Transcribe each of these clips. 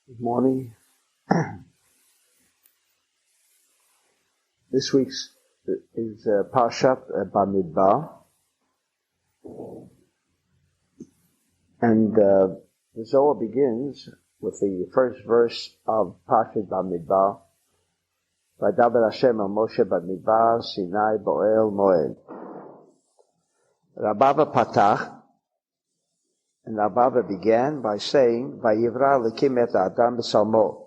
Good morning. This week's is Parshat Bamidbar, and the Zohar begins with the first verse of Parshat Bamidbar. Vadaber Hashem el Moshe Bamidbar Sinai Bo'el Moed. Rabava Patach, and Rabava began by saying, Vayivra Elokim et Adam b'Salmo.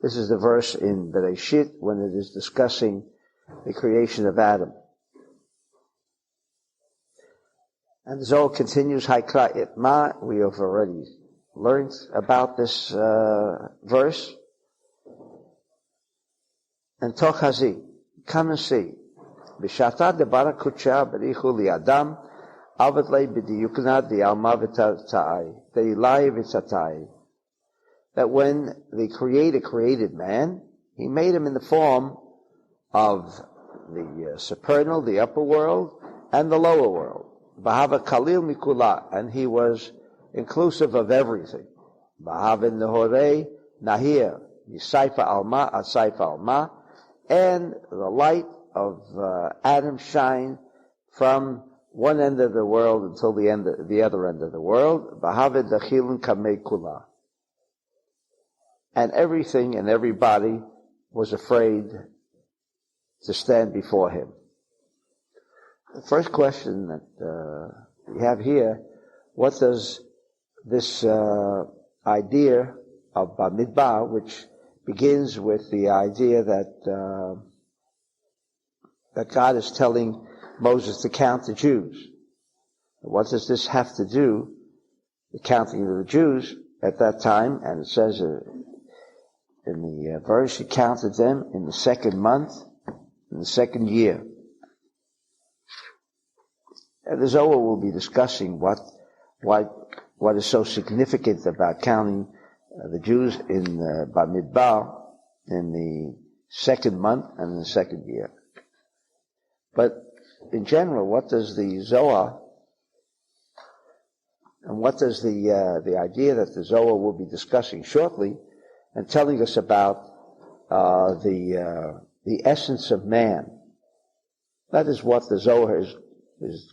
This is the verse in Bereshit when it is discussing the creation of Adam. And the Zohar continues, Haikra Itma. We have already learned about this verse. And Tochazi, come and see. B'shata debara kutsha b'richu li Adam, avet lei b'diyukna di'alma v'tatai, de'ilai v'tatai. That when the Creator created man, He made him in the form of the supernal, the upper world, and the lower world. Bahava kalil mikula, and He was inclusive of everything. Bahava nehorei nahir, yisaifa alma asaifa alma, and the light of Adam shine from one end of the world until the other end of the world. Bahava dachilin kamei kula. And everything and everybody was afraid to stand before Him. The first question that we have here, what does this idea of Bamidbar, which begins with the idea that God is telling Moses to count the Jews. What does this have to do, the counting of the Jews at that time? And it says in the verse, He counted them in the second month, in the second year. And the Zohar will be discussing what is so significant about counting the Jews in Bamidbar in the second month and in the second year. But in general, what does the Zohar, and what does the idea that the Zohar will be discussing shortly, and telling us about the essence of man. That is what the Zohar is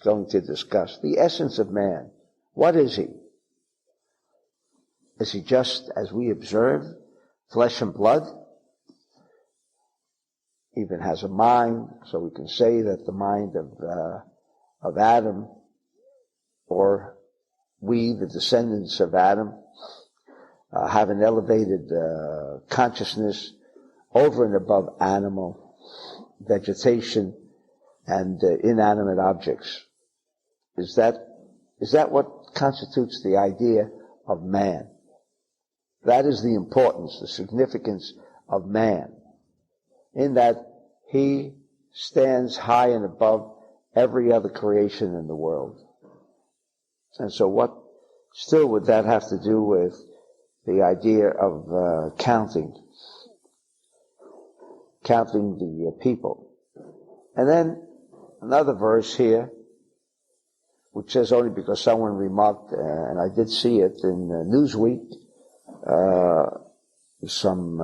going to discuss. The essence of man. What is he? Is he just, as we observe, flesh and blood? Even has a mind, so we can say that the mind of Adam, or we, the descendants of Adam, have an elevated consciousness over and above animal, vegetation, and inanimate objects. Is that what constitutes the idea of man? That is the importance, the significance of man, in that he stands high and above every other creation in the world. And so what still would that have to do with the idea of counting the people? And then another verse here, which says, only because someone remarked, and I did see it in Newsweek, some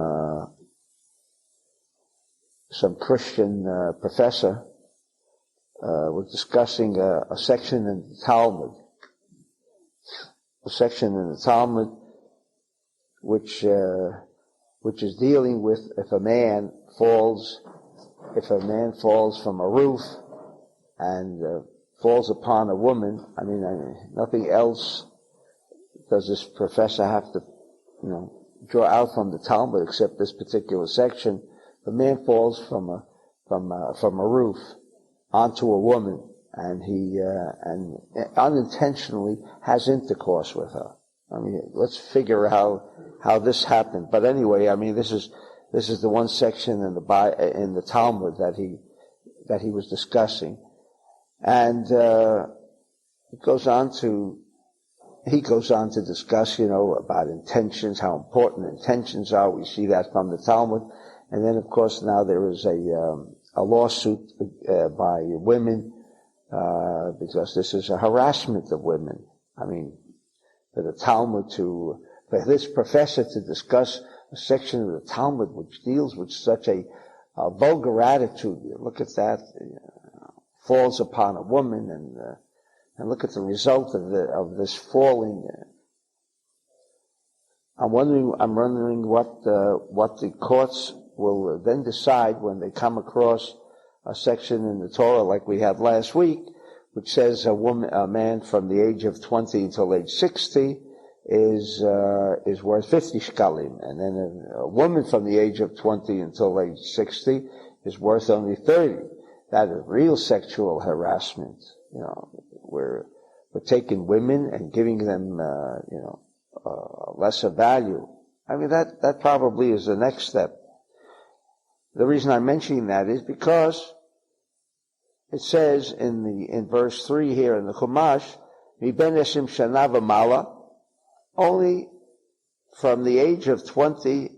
Christian professor was discussing a section in the Talmud, which is dealing with if a man falls from a roof and falls upon a woman. I mean, nothing else does this professor have to, draw out from the Talmud except this particular section. The man falls from a roof onto a woman, and he unintentionally has intercourse with her. I mean, let's figure out how this happened. But anyway, I mean, this is the one section in the Talmud that he was discussing, and he goes on to discuss, about intentions, how important intentions are. We see that from the Talmud, and then of course now there is a lawsuit by women because this is a harassment of women. I mean, for the Talmud to for this professor to discuss a section of the Talmud which deals with such a vulgar attitude. Look at that, falls upon a woman, and look at the result of this falling. I'm wondering what the courts will then decide when they come across a section in the Torah like we had last week, which says a man from the age of 20 until age 60 is worth 50 shkalim, and then a woman from the age of 20 until age 60 is worth only 30. That is real sexual harassment. We're taking women and giving them, lesser value. I mean, that probably is the next step. The reason I'm mentioning that is because it says in verse 3 here in the Chumash, Mi ben esim shana v'mala, only from the age of 20,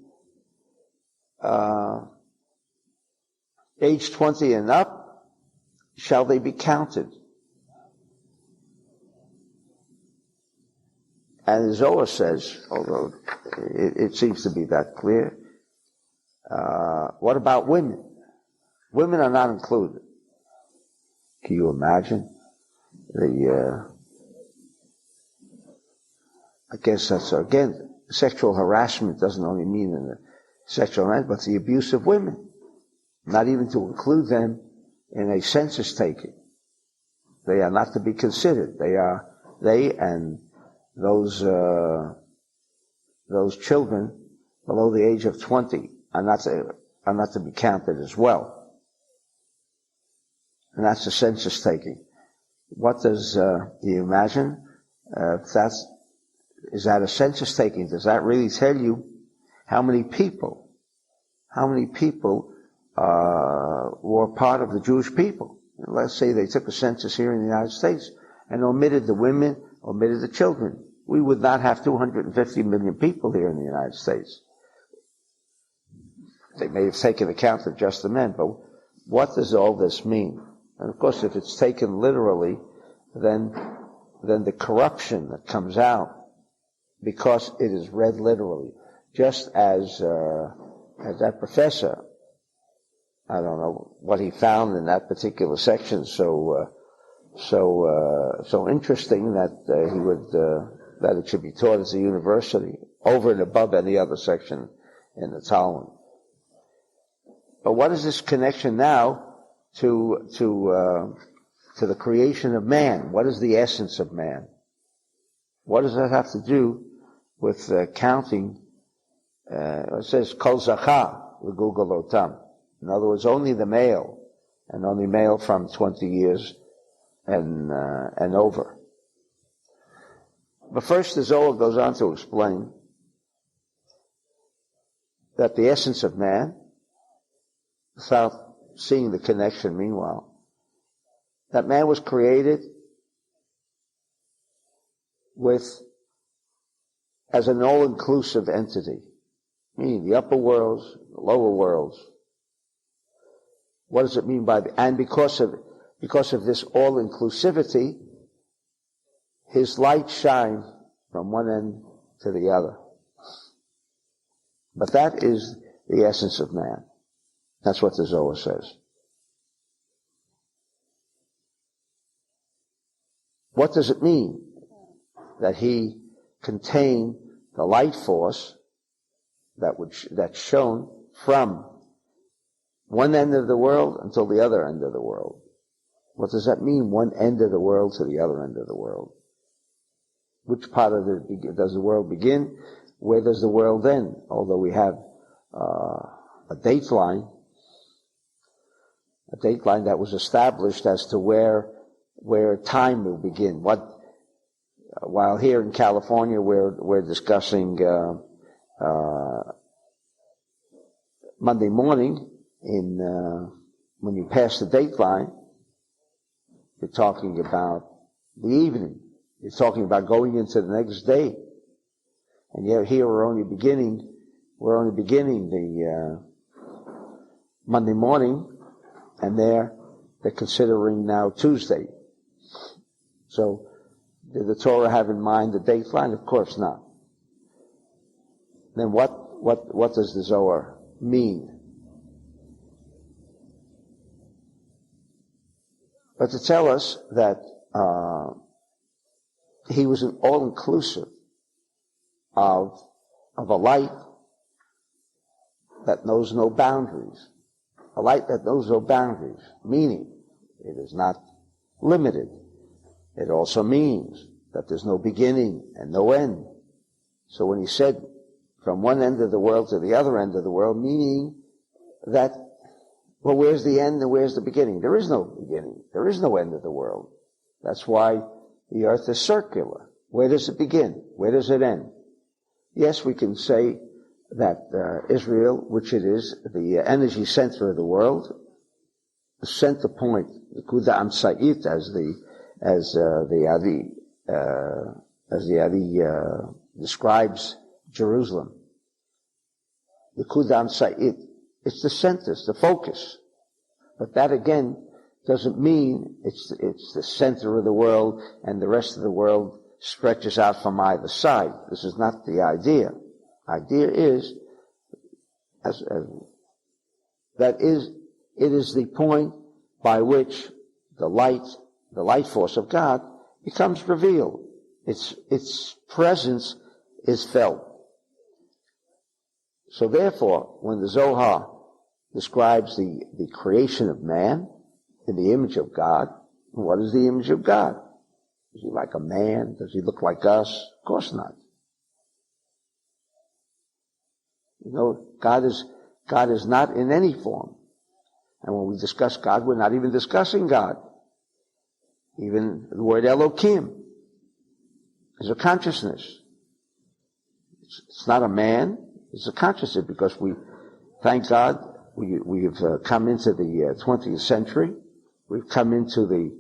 age 20 and up, shall they be counted. And the Zohar says, although it seems to be that clear, what about women? Women are not included. Can you imagine? I guess that's, again, sexual harassment doesn't only mean in the sexual harassment, but the abuse of women. Not even to include them in a census taking. They are not to be considered. They and those children below the age of 20 are not to be counted as well. And that's the census taking. What does, you imagine, is that a census taking? Does that really tell you how many people were part of the Jewish people? Let's say they took a census here in the United States and omitted the women, omitted the children. We would not have 250 million people here in the United States. They may have taken account of just the men, but what does all this mean? And of course, if it's taken literally, then the corruption that comes out, because it is read literally, just as that professor, I don't know what he found in that particular section, so interesting that he would that it should be taught as a university over and above any other section in the Talmud. But what is this connection now to the creation of man? What is the essence of man? What does that have to do with counting? It says kol zachar v'gulgalotam. In other words, only the male, and only male from 20 years and over. But first, the Zohar goes on to explain that the essence of man, without seeing the connection meanwhile, that man was created as an all-inclusive entity, meaning the upper worlds, the lower worlds. What does it mean by that? And because of this all-inclusivity, his light shines from one end to the other. But that is the essence of man. That's what the Zohar says. What does it mean that he contained the light force that's shown from one end of the world until the other end of the world? What does that mean, one end of the world to the other end of the world? Which part of it does the world begin? Where does the world end? Although we have a dateline that was established as to where time will begin. While here in California we're discussing Monday morning when you pass the dateline, you're talking about the evening. You're talking about going into the next day. And yet here we're only beginning the Monday morning, and they're considering now Tuesday. So did the Torah have in mind the dateline? Of course not. then what does the Zohar mean? But to tell us that he was an all-inclusive of a light that knows no boundaries. A light that knows no boundaries, meaning it is not limited. It also means that there's no beginning and no end. So when he said from one end of the world to the other end of the world, meaning that, well, where's the end and where's the beginning? There is no beginning. There is no end of the world. That's why the earth is circular. Where does it begin? Where does it end? Yes, we can say that Israel, which it is, the energy center of the world, the center point, the Kuda Amsait, as the Ari describes Jerusalem. The Kuda Amsait, it's the center, it's the focus. But that again doesn't mean it's the center of the world and the rest of the world stretches out from either side. This is not the idea. Idea is, it is the point by which the light force of God becomes revealed. Its presence is felt. So therefore, when the Zohar describes the creation of man in the image of God, what is the image of God? Is he like a man? Does he look like us? Of course not. You know, God is not in any form. And when we discuss God, we're not even discussing God. Even the word Elohim is a consciousness. It's not a man, it's a consciousness, because we, thank God, we've come into the 20th century. We've come into the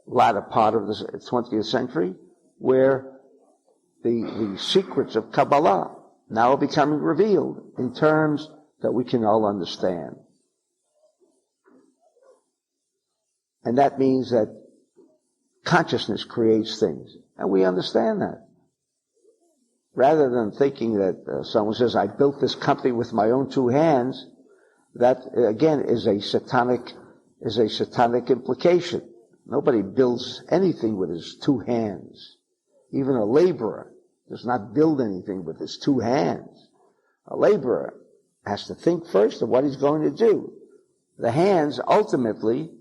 latter part of the 20th century where the secrets of Kabbalah now are becoming revealed in terms that we can all understand. And that means that consciousness creates things. And we understand that. Rather than thinking that someone says, I built this company with my own two hands, that again is a satanic implication. Nobody builds anything with his two hands. Even a laborer does not build anything with his two hands. A laborer has to think first of what he's going to do. The hands ultimately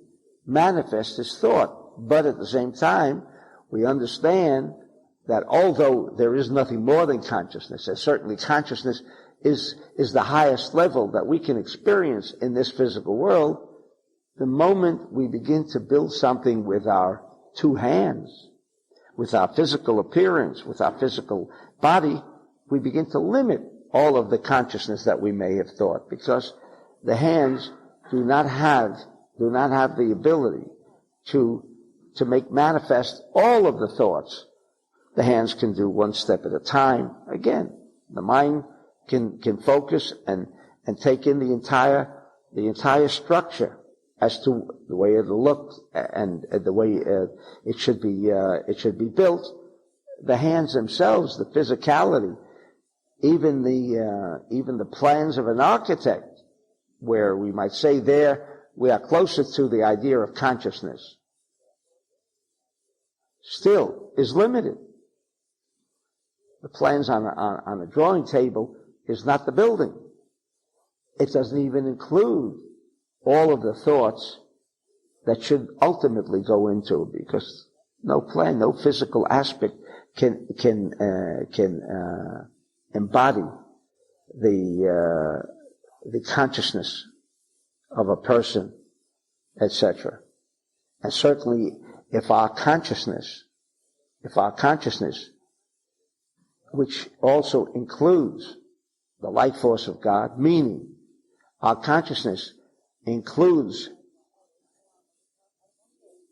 manifest his thought, but at the same time, we understand that although there is nothing more than consciousness, and certainly consciousness is the highest level that we can experience in this physical world, the moment we begin to build something with our two hands, with our physical appearance, with our physical body, we begin to limit all of the consciousness that we may have thought, because the hands do not have the ability to make manifest all of the thoughts. The hands can do one step at a time. Again, the mind can focus and take in the entire structure as to the way it'll look and the way it should be built. The hands themselves, the physicality, even the plans of an architect, where we might say there we are closer to the idea of consciousness, still is limited. The plans on a drawing table is not the building. It doesn't even include all of the thoughts that should ultimately go into it, because no plan, no physical aspect can embody the consciousness of a person, etc. And certainly, if our consciousness, which also includes the light force of God, meaning our consciousness includes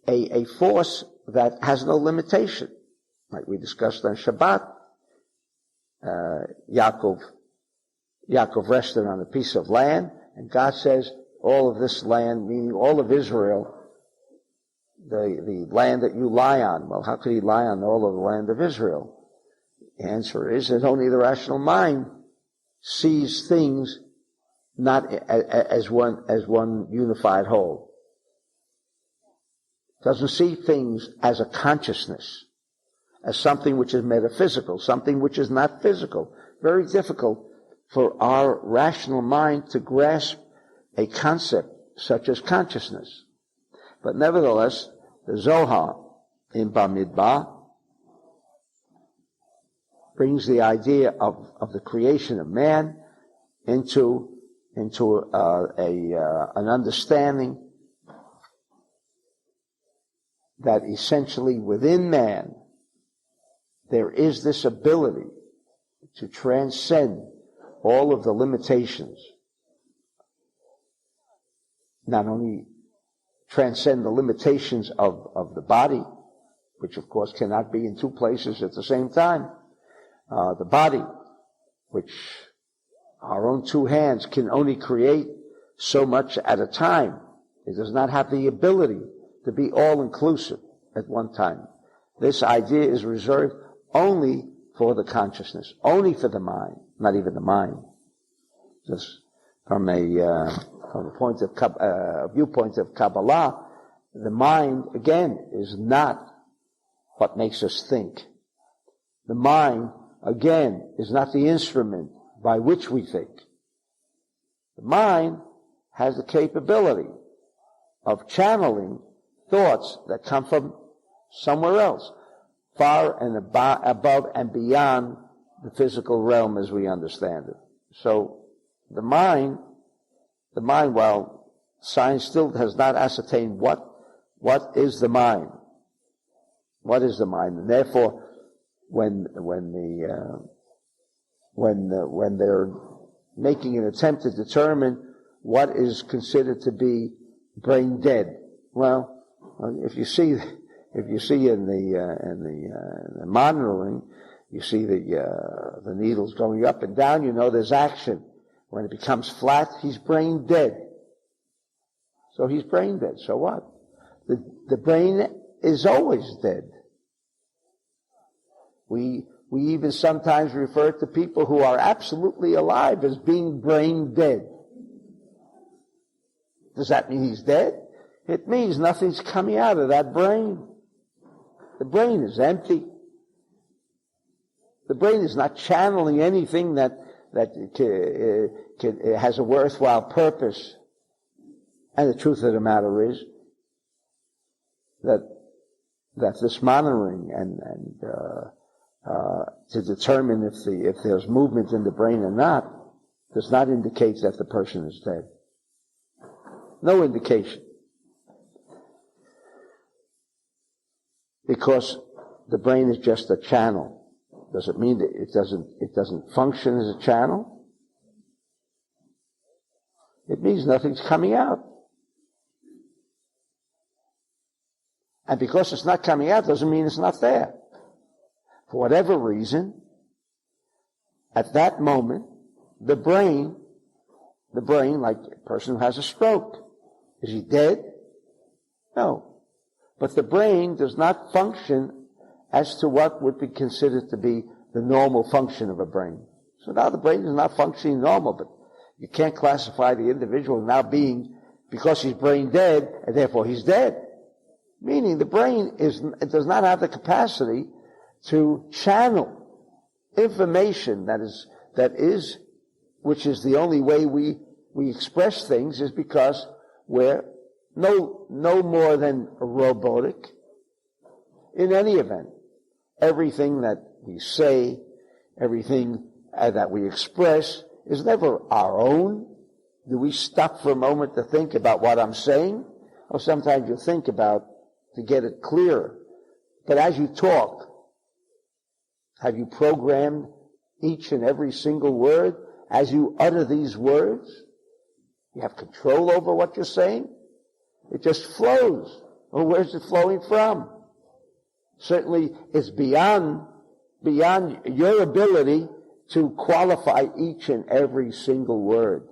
a force that has no limitation. Like we discussed on Shabbat, Yaakov rested on a piece of land, and God says, all of this land, meaning all of Israel, the land that you lie on. Well, how could he lie on all of the land of Israel? The answer is, there's only the rational mind sees things not as one unified whole. Doesn't see things as a consciousness, as something which is metaphysical, something which is not physical. Very difficult for our rational mind to grasp a concept such as consciousness. But nevertheless, the Zohar in Bamidbar brings the idea of the creation of man into an understanding that essentially within man there is this ability to transcend all of the limitations. Not only transcend the limitations of the body, which of course cannot be in two places at the same time. The body, which our own two hands can only create so much at a time. It does not have the ability to be all-inclusive at one time. This idea is reserved only for the consciousness, only for the mind, not even the mind. Just from a viewpoint of Kabbalah, the mind, again, is not what makes us think. The mind, again, is not the instrument by which we think. The mind has the capability of channeling thoughts that come from somewhere else, far and above and beyond the physical realm as we understand it. So the mind, while science still has not ascertained what is the mind, what is the mind, and therefore when they're making an attempt to determine what is considered to be brain dead, well, if you see in the monitoring, you see the needles going up and down, you know there's action. When it becomes flat, he's brain dead. So he's brain dead. So what? The brain is always dead. We even sometimes refer to people who are absolutely alive as being brain dead. Does that mean he's dead? It means nothing's coming out of that brain. The brain is empty. The brain is not channeling anything that has a worthwhile purpose. And the truth of the matter is that this monitoring and to determine if there's movement in the brain or not does not indicate that the person is dead. No indication. Because the brain is just a channel. Does it mean that it doesn't function as a channel? It means nothing's coming out. And because it's not coming out doesn't mean it's not there. For whatever reason, at that moment, the brain, like a person who has a stroke, is he dead? No. But the brain does not function as to what would be considered to be the normal function of a brain. So now the brain is not functioning normal, but you can't classify the individual now being, because he's brain dead, and therefore he's dead. Meaning the brain does not have the capacity to channel information which is the only way we express things, is because we're no more than robotic. In any event, everything that we say, everything that we express is never our own. Do we stop for a moment to think about what I'm saying? Or sometimes you think about to get it clearer. But as you talk, have you programmed each and every single word as you utter these words? You have control over what you're saying? It just flows. Well, where's it flowing from? Certainly it's beyond your ability to qualify each and every single word.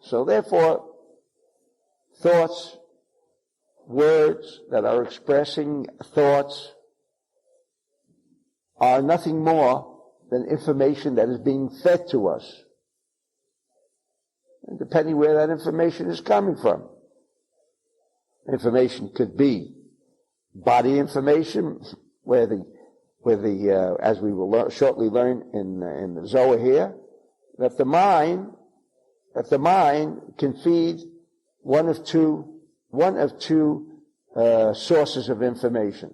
So therefore, thoughts, words that are expressing thoughts are nothing more than information that is being fed to us. And depending where that information is coming from. Information could be body information, where the as we will shortly learn in the Zohar here, that the mind can feed one of two sources of information.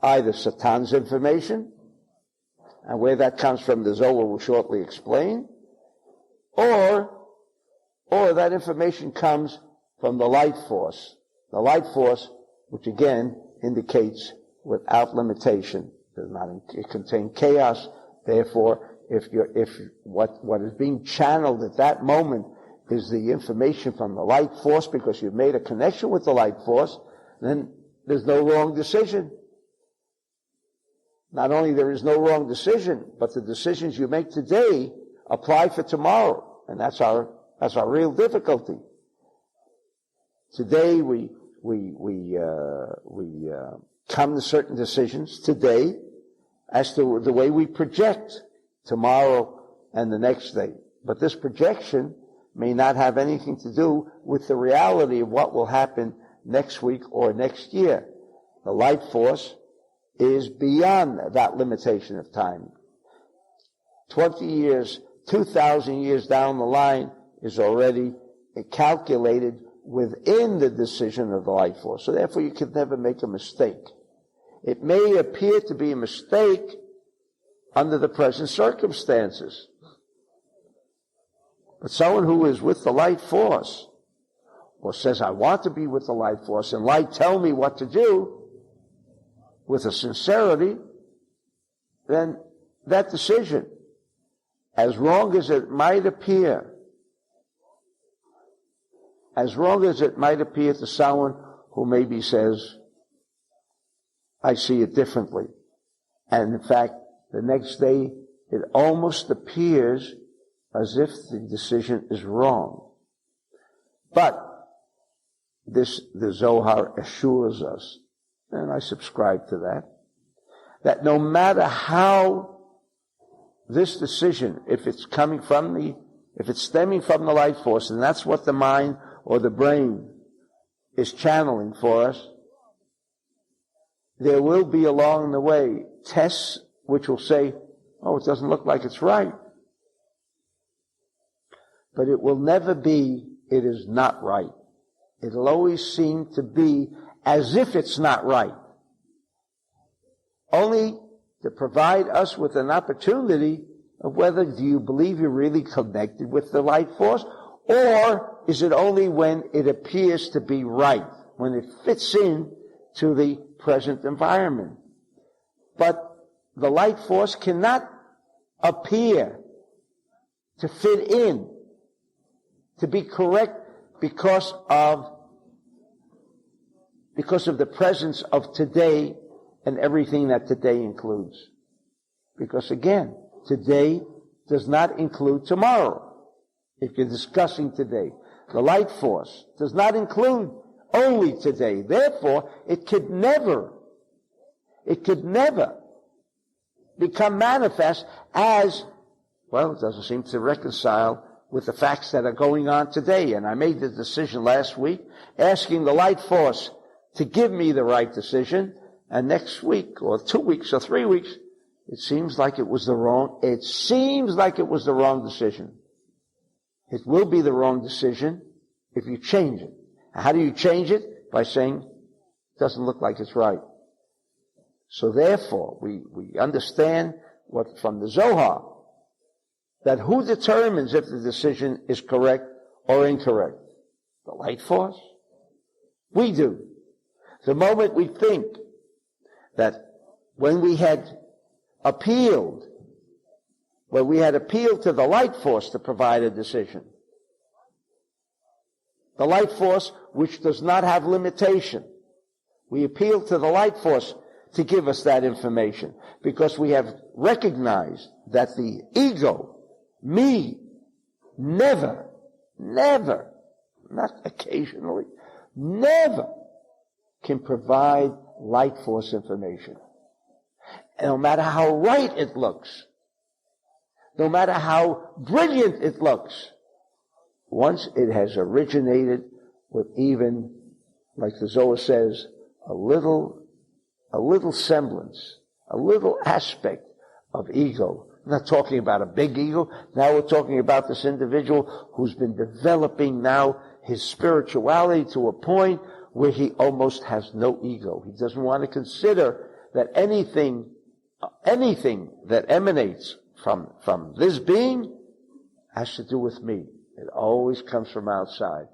Either Satan's information, and where that comes from the Zohar will shortly explain, or that information comes from the light force. The light force, which again indicates without limitation, does not contain chaos. Therefore, if what is being channeled at that moment is the information from the light force, because you've made a connection with the light force, then there's no wrong decision. Not only there is no wrong decision, but the decisions you make today apply for tomorrow, and that's our real difficulty. Today we come to certain decisions today as to the way we project tomorrow and the next day. But this projection may not have anything to do with the reality of what will happen next week or next year. The light force is beyond that limitation of time. 20 years, 2,000 years down the line is already calculated within the decision of the light force. So therefore you can never make a mistake. It may appear to be a mistake under the present circumstances. But someone who is with the light force, or says, I want to be with the light force, and light tell me what to do, with a sincerity, then that decision, as wrong as it might appear to someone who maybe says, I see it differently. And in fact, the next day, it almost appears as if the decision is wrong. But the Zohar assures us, and I subscribe to that no matter how this decision, if it's stemming from the light force, and that's what the mind or the brain is channeling for us, there will be along the way tests which will say, oh, it doesn't look like it's right. But it will never be, it is not right. It'll always seem to be as if it's not right. Only to provide us with an opportunity of whether do you believe you're really connected with the light force, or is it only when it appears to be right, when it fits in to the present environment. But the light force cannot appear to fit in, to be correct because of the presence of today and everything that today includes. Because again, today does not include tomorrow. If you're discussing today, the light force does not include only today. Therefore, it could never become manifest as, well, it doesn't seem to reconcile with the facts that are going on today. And I made the decision last week, asking the light force to give me the right decision, and next week, or 2 weeks, or 3 weeks, it seems like it was the wrong decision. It will be the wrong decision if you change it. How do you change it? By saying, it doesn't look like it's right. So therefore, we understand what from the Zohar, that who determines if the decision is correct or incorrect? The light force? We do. The moment we think that when we had appealed to the light force to provide a decision, the light force which does not have limitation, we appeal to the light force to give us that information, because we have recognized that the ego, me, never, not occasionally, never can provide light force information. And no matter how right it looks, no matter how brilliant it looks, once it has originated with even, like the Zohar says, a little semblance, a little aspect of ego. I'm not talking about a big ego. Now we're talking about this individual who's been developing now his spirituality to a point where he almost has no ego. He doesn't want to consider that anything that emanates from this being has to do with me. It always comes from outside.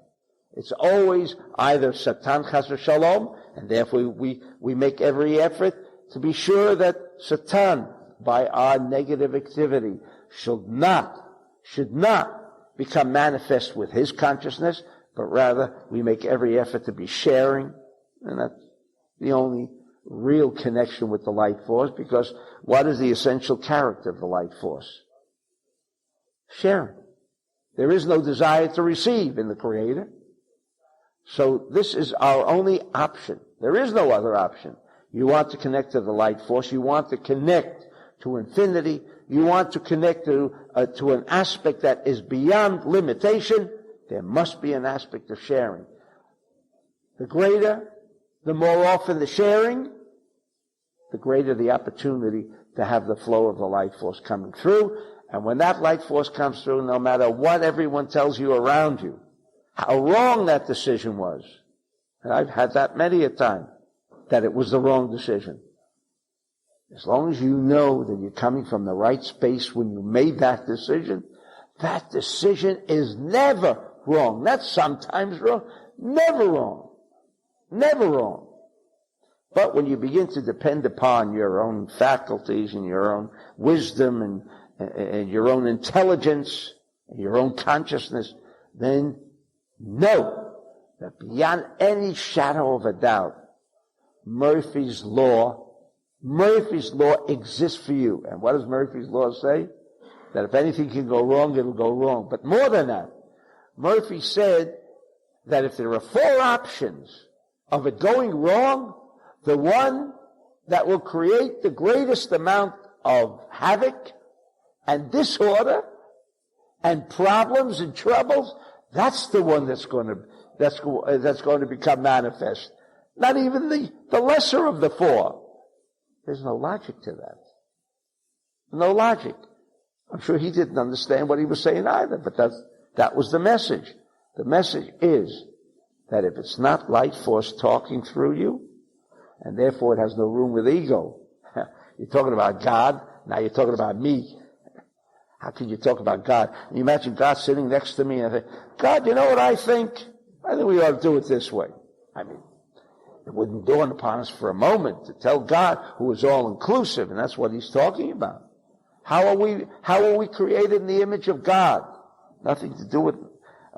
It's always either Satan chas v'shalom, and therefore we make every effort to be sure that Satan, by our negative activity, should not become manifest with his consciousness, but rather we make every effort to be sharing, and that's the only real connection with the light force, because what is the essential character of the light force? Sharing. There is no desire to receive in the Creator. So this is our only option. There is no other option. You want to connect to the light force. You want to connect to infinity. You want to connect to an aspect that is beyond limitation. There must be an aspect of sharing. The greater, the more often the sharing, the greater the opportunity to have the flow of the light force coming through. And when that light force comes through, no matter what everyone tells you around you, how wrong that decision was, and I've had that many a time, that it was the wrong decision. As long as you know that you're coming from the right space when you made that decision is never wrong. That's sometimes wrong. Never wrong. Never wrong. But when you begin to depend upon your own faculties and your own wisdom and your own intelligence and your own consciousness, then know that beyond any shadow of a doubt, Murphy's law exists for you. And what does Murphy's law say? That if anything can go wrong, it'll go wrong. But more than that, Murphy said that if there are 4 options of it going wrong, the one that will create the greatest amount of havoc and disorder and problems and troubles, that's the one that's going to become manifest. Not even the lesser of the 4. There's no logic to that. No logic. I'm sure he didn't understand what he was saying either, but that was the message. The message is that if it's not light force talking through you, and therefore it has no room with ego. You're talking about God, now you're talking about me. How can you talk about God? You imagine God sitting next to me and I say, God, you know what I think? I think we ought to do it this way. I mean, it wouldn't dawn upon us for a moment to tell God, who is all-inclusive, and that's what he's talking about. How are we created in the image of God? Nothing to do with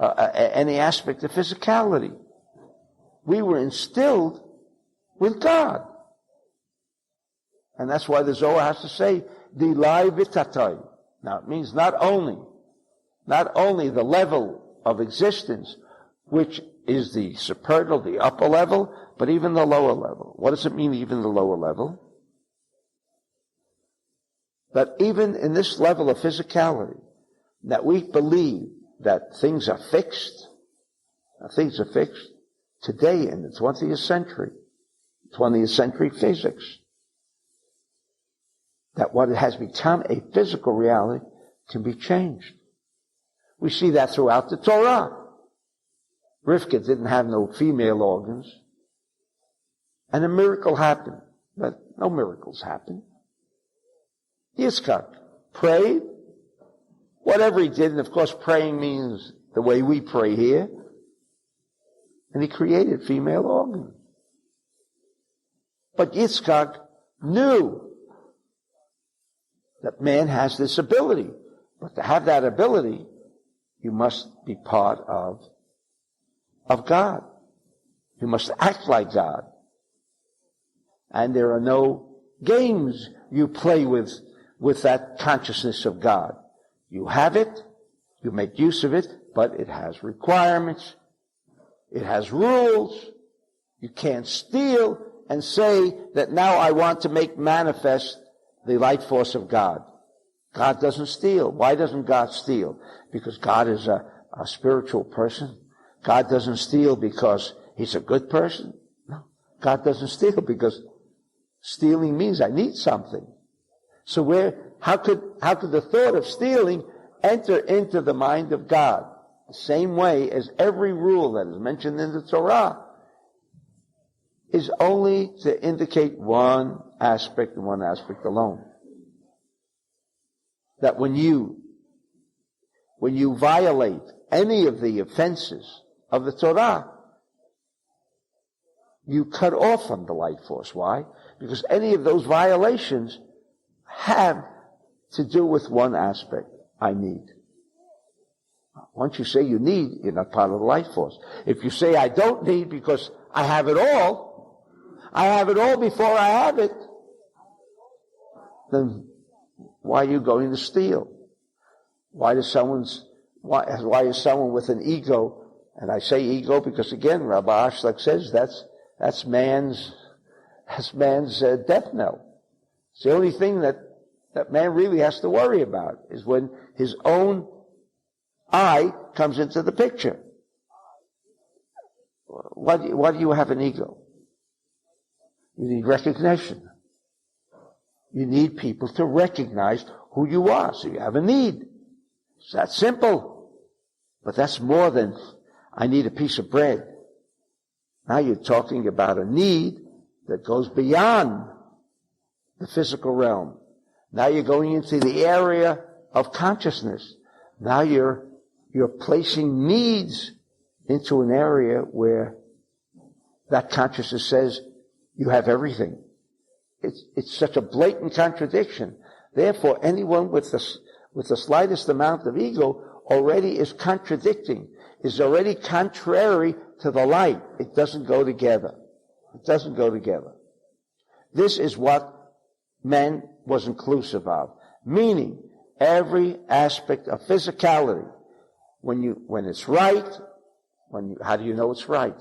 any aspect of physicality. We were instilled with God. And that's why the Zohar has to say, Dilai v'tatai. Now it means not only the level of existence, which is the supernal, the upper level, but even the lower level. What does it mean, even the lower level? That even in this level of physicality, that we believe that things are fixed. Things are fixed today in the 20th century physics. That what has become a physical reality can be changed. We see that throughout the Torah. Rivka didn't have no female organs. And a miracle happened. But no miracles happened. Yitzchak prayed. Whatever he did, and of course praying means the way we pray here. And he created female organs. But Yitzchak knew that man has this ability. But to have that ability, you must be part of God. You must act like God. And there are no games you play with that consciousness of God. You have it, you make use of it, but it has requirements, it has rules. You can't steal and say that now I want to make manifest the light force of God. God doesn't steal. Why doesn't God steal? Because God is a spiritual person. God doesn't steal because he's a good person. No. God doesn't steal because stealing means I need something. So how could the thought of stealing enter into the mind of God? The same way as every rule that is mentioned in the Torah is only to indicate one aspect and one aspect alone. That when you violate any of the offenses of the Torah, you cut off from the life force. Why? Because any of those violations have to do with one aspect. I need. Once you say you need, you're not part of the life force. If you say I don't need because I have it all before I have it, then why are you going to steal? Why is someone with an ego? And I say ego because again, Rabbi Ashlag says that's man's death knell. It's the only thing that man really has to worry about is when his own I comes into the picture. Why do you have an ego? You need recognition. You need people to recognize who you are. So you have a need. It's that simple. But that's more than I need a piece of bread. Now you're talking about a need that goes beyond the physical realm. Now you're going into the area of consciousness. Now you're placing needs into an area where that consciousness says you have everything. It's such a blatant contradiction. Therefore, anyone with the slightest amount of ego already is contradicting, is already contrary to the light. It doesn't go together. It doesn't go together. This is what man was inclusive of. Meaning, every aspect of physicality. When it's right, how do you know it's right?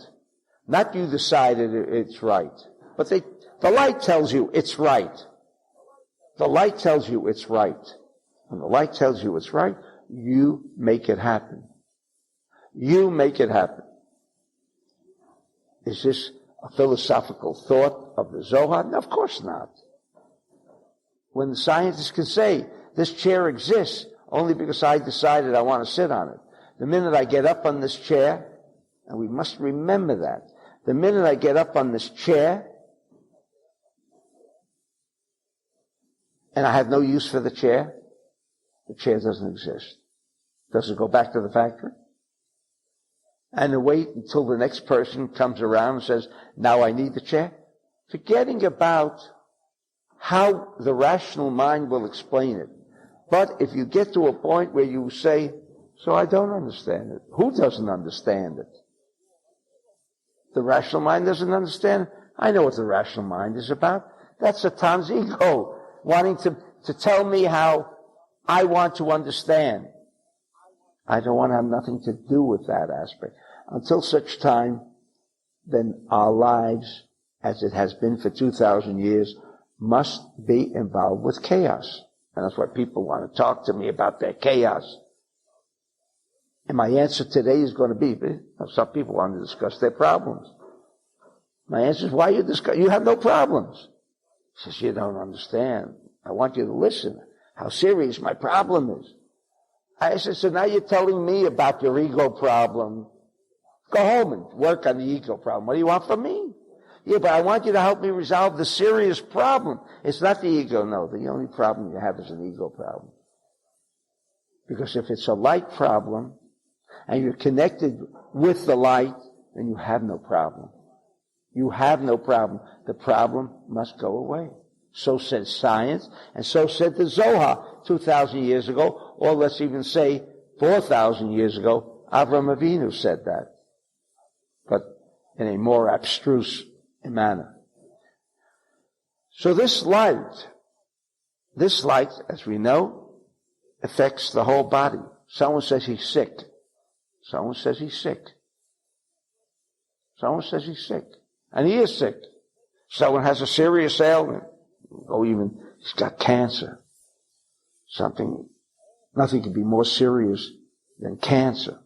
Not you decided it's right, but the light tells you it's right. The light tells you it's right. When the light tells you it's right, you make it happen. You make it happen. Is this a philosophical thought of the Zohar? No, of course not. When the scientists can say, this chair exists only because I decided I want to sit on it. The minute I get up on this chair, and we must remember that, the minute I get up on this chair, and I have no use for the chair doesn't exist. Does it go back to the factory? And to wait until the next person comes around and says, now I need the chair? Forgetting about how the rational mind will explain it. But if you get to a point where you say, so I don't understand it. Who doesn't understand it? The rational mind doesn't understand it. I know what the rational mind is about. That's Satan's ego, wanting to tell me how I want to understand. I don't want to have nothing to do with that aspect. Until such time, then our lives, as it has been for 2,000 years, must be involved with chaos. And that's why people want to talk to me about their chaos. And my answer today is going to be, some people want to discuss their problems. My answer is, why you discuss? You have no problems. He says, you don't understand. I want you to listen. How serious my problem is. I said, so now you're telling me about your ego problem. Go home and work on the ego problem. What do you want from me? Yeah, but I want you to help me resolve the serious problem. It's not the ego, no. The only problem you have is an ego problem. Because if it's a light problem, and you're connected with the light, then you have no problem. You have no problem. The problem must go away. So said science, and so said the Zohar 2,000 years ago, or let's even say 4,000 years ago. Avraham Avinu said that, but in a more abstruse manner. So this light, as we know, affects the whole body. Someone says he's sick. Someone says he's sick. Someone says he's sick. And he is sick. Someone has a serious ailment. Or even he's got cancer. Nothing could be more serious than cancer.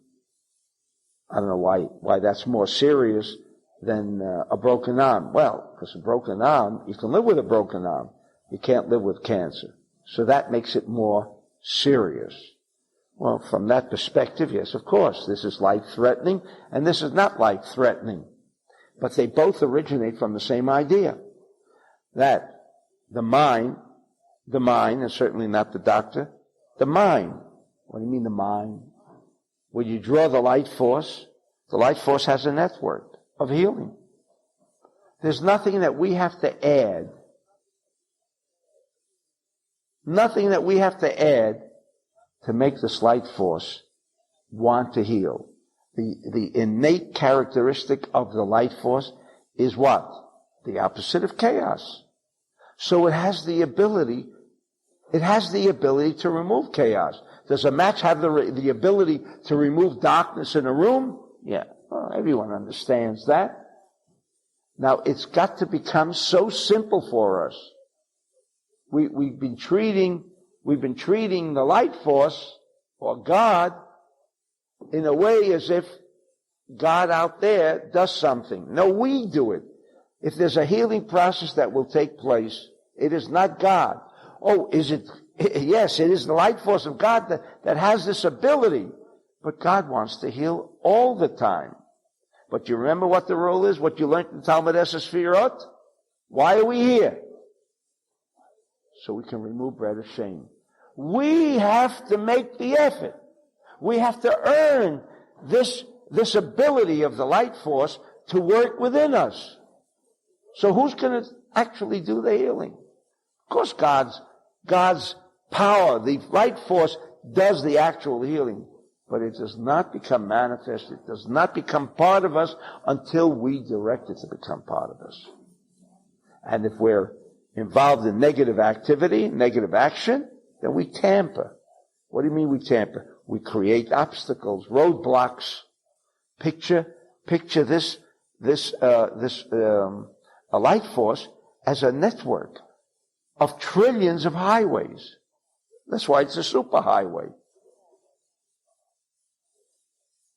I don't know why that's more serious than a broken arm. Well, because a broken arm, you can live with a broken arm. You can't live with cancer. So that makes it more serious. Well, from that perspective, yes, of course, this is life-threatening, and this is not life-threatening. But they both originate from the same idea. That the mind, and certainly not the doctor, the mind. What do you mean the mind? When you draw the light force has a network of healing. There's nothing that we have to add. Nothing that we have to add to make this light force want to heal. The innate characteristic of the light force is what? The opposite of chaos. So it has the ability to remove chaos. Does a match have the ability to remove darkness in a room? Yeah, well, everyone understands that. Now, it's got to become so simple for us. We've been treating the light force, or God, in a way as if God out there does something. No, we do it. If there's a healing process that will take place, it is not God. Oh, is it? Yes, it is the light force of God that has this ability. But God wants to heal all the time. But you remember what the rule is? What you learned in Talmud Sefirot? Why are we here? So we can remove bread of shame. We have to make the effort. We have to earn this ability of the light force to work within us. So who's going to actually do the healing? Of course, God's power, the light force, does the actual healing. But it does not become manifest. It does not become part of us until we direct it to become part of us. And if we're involved in negative activity, negative action, then we tamper. What do you mean we tamper? We create obstacles, roadblocks. Picture this a light force as a network of trillions of highways. That's why it's a superhighway.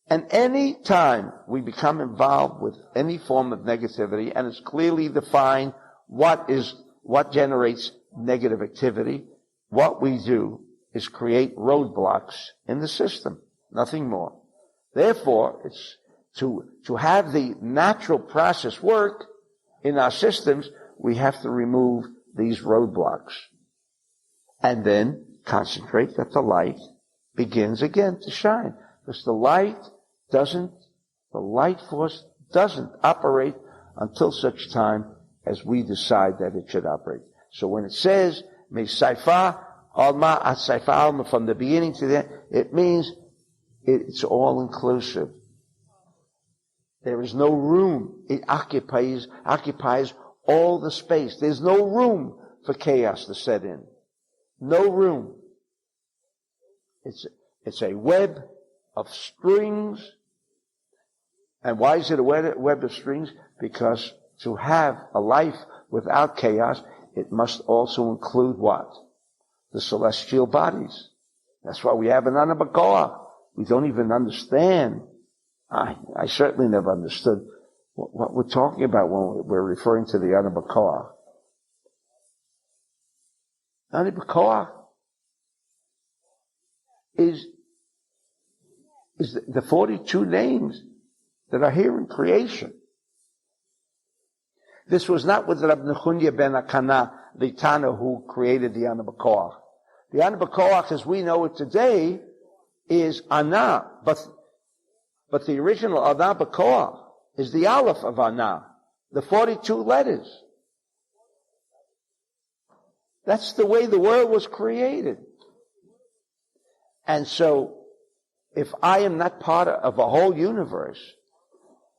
And any time we become involved with any form of negativity, and it's clearly defined what generates negative activity, what we do is create roadblocks in the system, nothing more. Therefore, it's to have the natural process work in our systems, we have to remove these roadblocks. And then concentrate that the light begins again to shine. Because the light force doesn't operate until such time as we decide that it should operate. So when it says, Me'saifa alma at saifa alma, from the beginning to the end, it means it's all inclusive. There is no room. It occupies all the space. There's no room for chaos to set in. No room. It's a web of strings. And why is it a web of strings? Because to have a life without chaos, it must also include what? The celestial bodies. That's why we have an Anabakoa. We don't even understand. I certainly never understood what we're talking about when we're referring to the Anabakoa. Anabakoa is the 42 names that are here in creation. This was not with Rab Nechunya ben Akana, the Tana, who created the Anabakoa. The Anabakoa, as we know it today, is Ana, but the original Anabakoa is the Aleph of Ana, the 42 letters. That's the way the world was created. And so, if I am not part of a whole universe,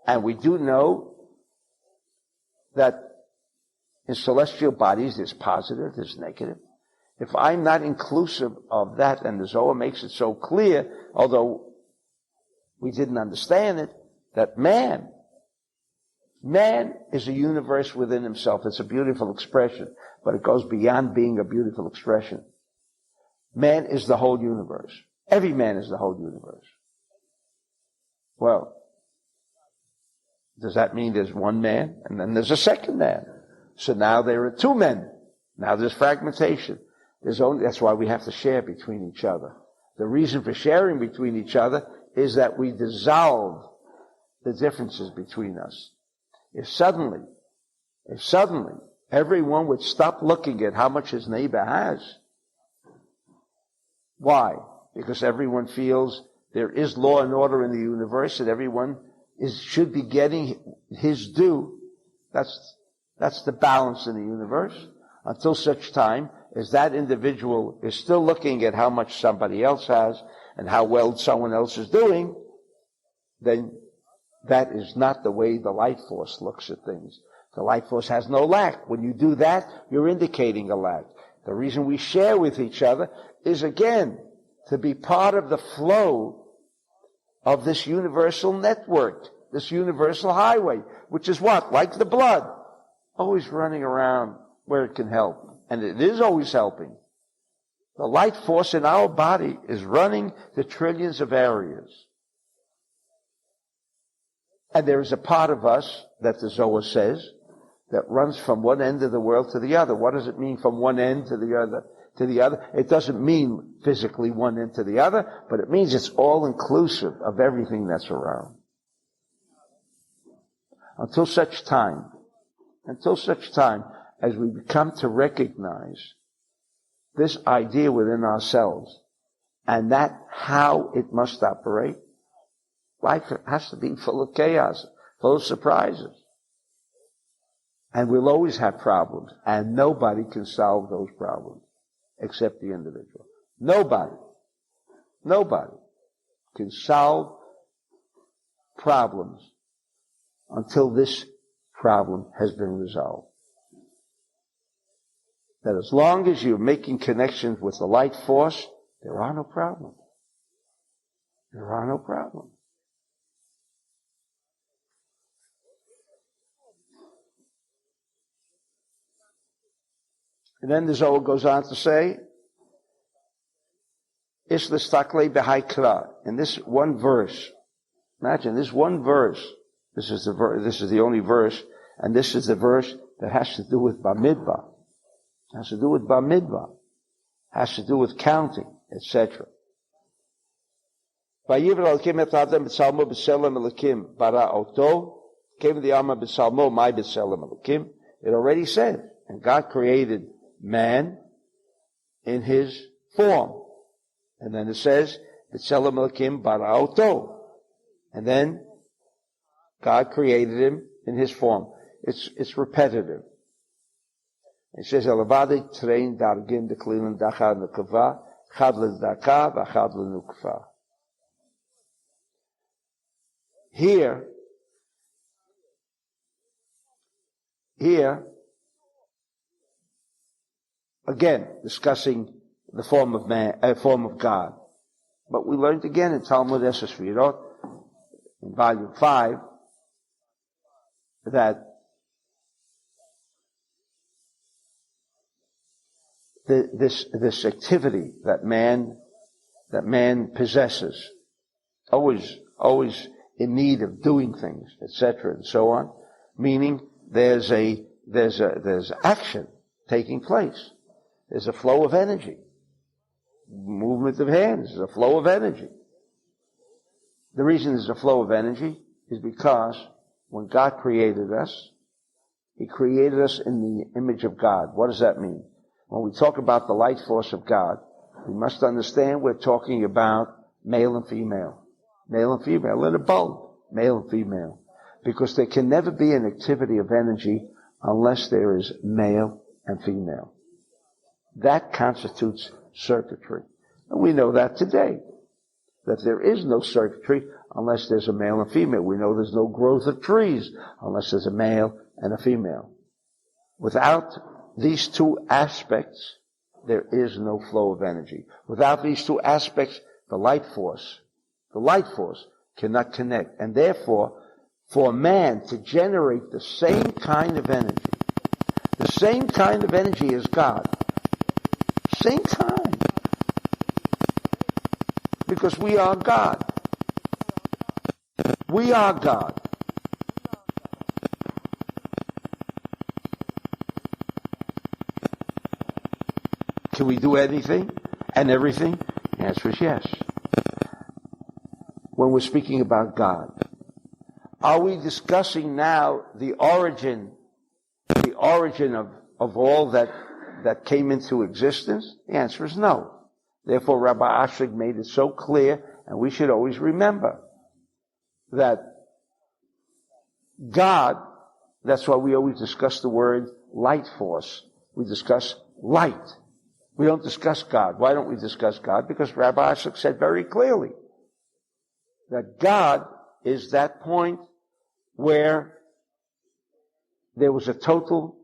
and we do know that in celestial bodies there's positive, there's negative, if I'm not inclusive of that, and the Zohar makes it so clear, although we didn't understand it, that man is a universe within himself. It's a beautiful expression, but it goes beyond being a beautiful expression. man is the whole universe. Every man is the whole universe. Well, does that mean there's one man and then there's a second man? So now there are two men. Now there's fragmentation. That's why we have to share between each other. The reason for sharing between each other is that we dissolve the differences between us. If suddenly everyone would stop looking at how much his neighbor has. Why? Because everyone feels there is law and order in the universe and everyone should be getting his due. That's the balance in the universe. Until such time as that individual is still looking at how much somebody else has and how well someone else is doing, then that is not the way the life force looks at things. The life force has no lack. When you do that, you're indicating a lack. The reason we share with each other is, again, to be part of the flow of this universal network, this universal highway, which is what? Like the blood, always running around where it can help. And it is always helping. The life force in our body is running the trillions of areas. And there is a part of us that the Zohar says that runs from one end of the world to the other. What does it mean from one end to the other? It doesn't mean physically one end to the other, but it means it's all inclusive of everything that's around. Until such time as we come to recognize this idea within ourselves and that how it must operate, life has to be full of chaos, full of surprises. And we'll always have problems, and nobody can solve those problems except the individual. Nobody can solve problems until this problem has been resolved. That as long as you're making connections with the light force, there are no problems. There are no problems. And then the Zohar goes on to say, Ish l'stakle b'haikra. In this one verse, imagine this one verse. This is the only verse, and this is the verse that has to do with Bamidbar. Has to do with Bamidbar. Has to do with counting, etc. Vayivra al-kim et adam b'tzalmo b'selem el-kim bara oto kim v'yama b'tzalmo mai b'selem el-kim. It already said, and God created man in his form. And then it says, b'selem el-kim bara oto. And then God created him in his form. It's repetitive. It says, Elavadi train dargin de klilin dacha nukava, chad l'daka, v'chad l'nukva. Here, again, discussing the form of man, form of God. But we learned again in Talmud Esesfirot, in volume 5, that this activity that man possesses, always in need of doing things, etc., and so on, meaning there's action taking place. There's a flow of energy. Movement of hands is a flow of energy. The reason there's a flow of energy is because when God created us, He created us in the image of God. What does that mean? When we talk about the light force of God, we must understand we're talking about male and female. Male and female in a bulb. Male and female. Because there can never be an activity of energy unless there is male and female. That constitutes circuitry. And we know that today. That there is no circuitry unless there's a male and female. We know there's no growth of trees unless there's a male and a female. Without these two aspects, there is no flow of energy. Without these two aspects, the light force cannot connect. And therefore, for man to generate the same kind of energy as God, same kind, Because we are God. We are God. Can we do anything and everything? The answer is yes. When we're speaking about God, are we discussing now the origin of all that came into existence? The answer is no. Therefore, Rabbi Ashrig made it so clear, and we should always remember that God, that's why we always discuss the word light force. We discuss light. We don't discuss God. Why don't we discuss God? Because Rabbi Ashrig said very clearly that God is that point where there was a total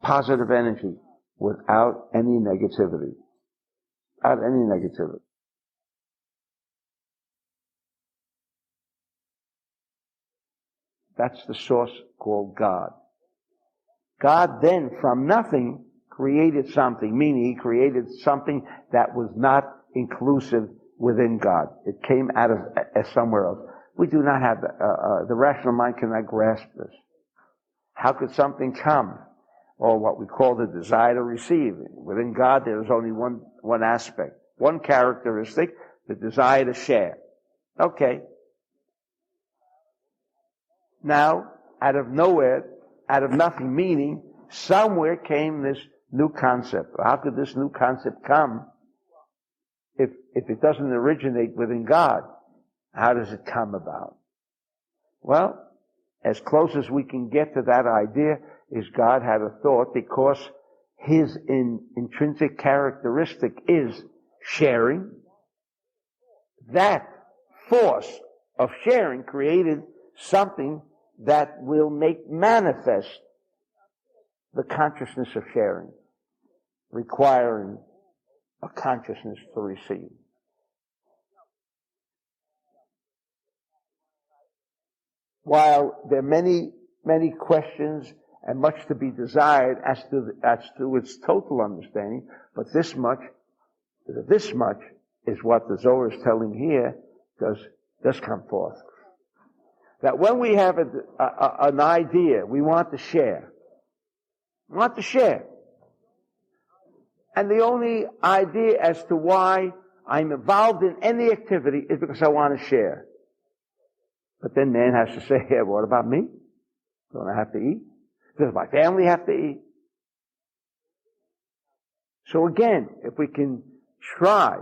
positive energy without any negativity. Without any negativity. That's the source called God. God then, from nothing, created something, meaning He created something that was not inclusive within God. It came out of somewhere else. We do not have, the rational mind cannot grasp this. How could something come? Or what we call the desire to receive. Within God, there is only one aspect, one characteristic, the desire to share. Okay. Now, out of nowhere, out of nothing, meaning somewhere came this new concept. How could this new concept come if it doesn't originate within God? How does it come about? Well, as close as we can get to that idea is God had a thought, because His intrinsic characteristic is sharing. That force of sharing created something that will make manifest the consciousness of sharing, requiring a consciousness to receive. While there are many, many questions and much to be desired as to its total understanding, but this much is what the Zohar is telling here does come forth. That when we have an idea, we want to share. We want to share. And the only idea as to why I'm involved in any activity is because I want to share. But then man has to say, yeah, what about me? Don't I have to eat? Does my family have to eat? So again, if we can try,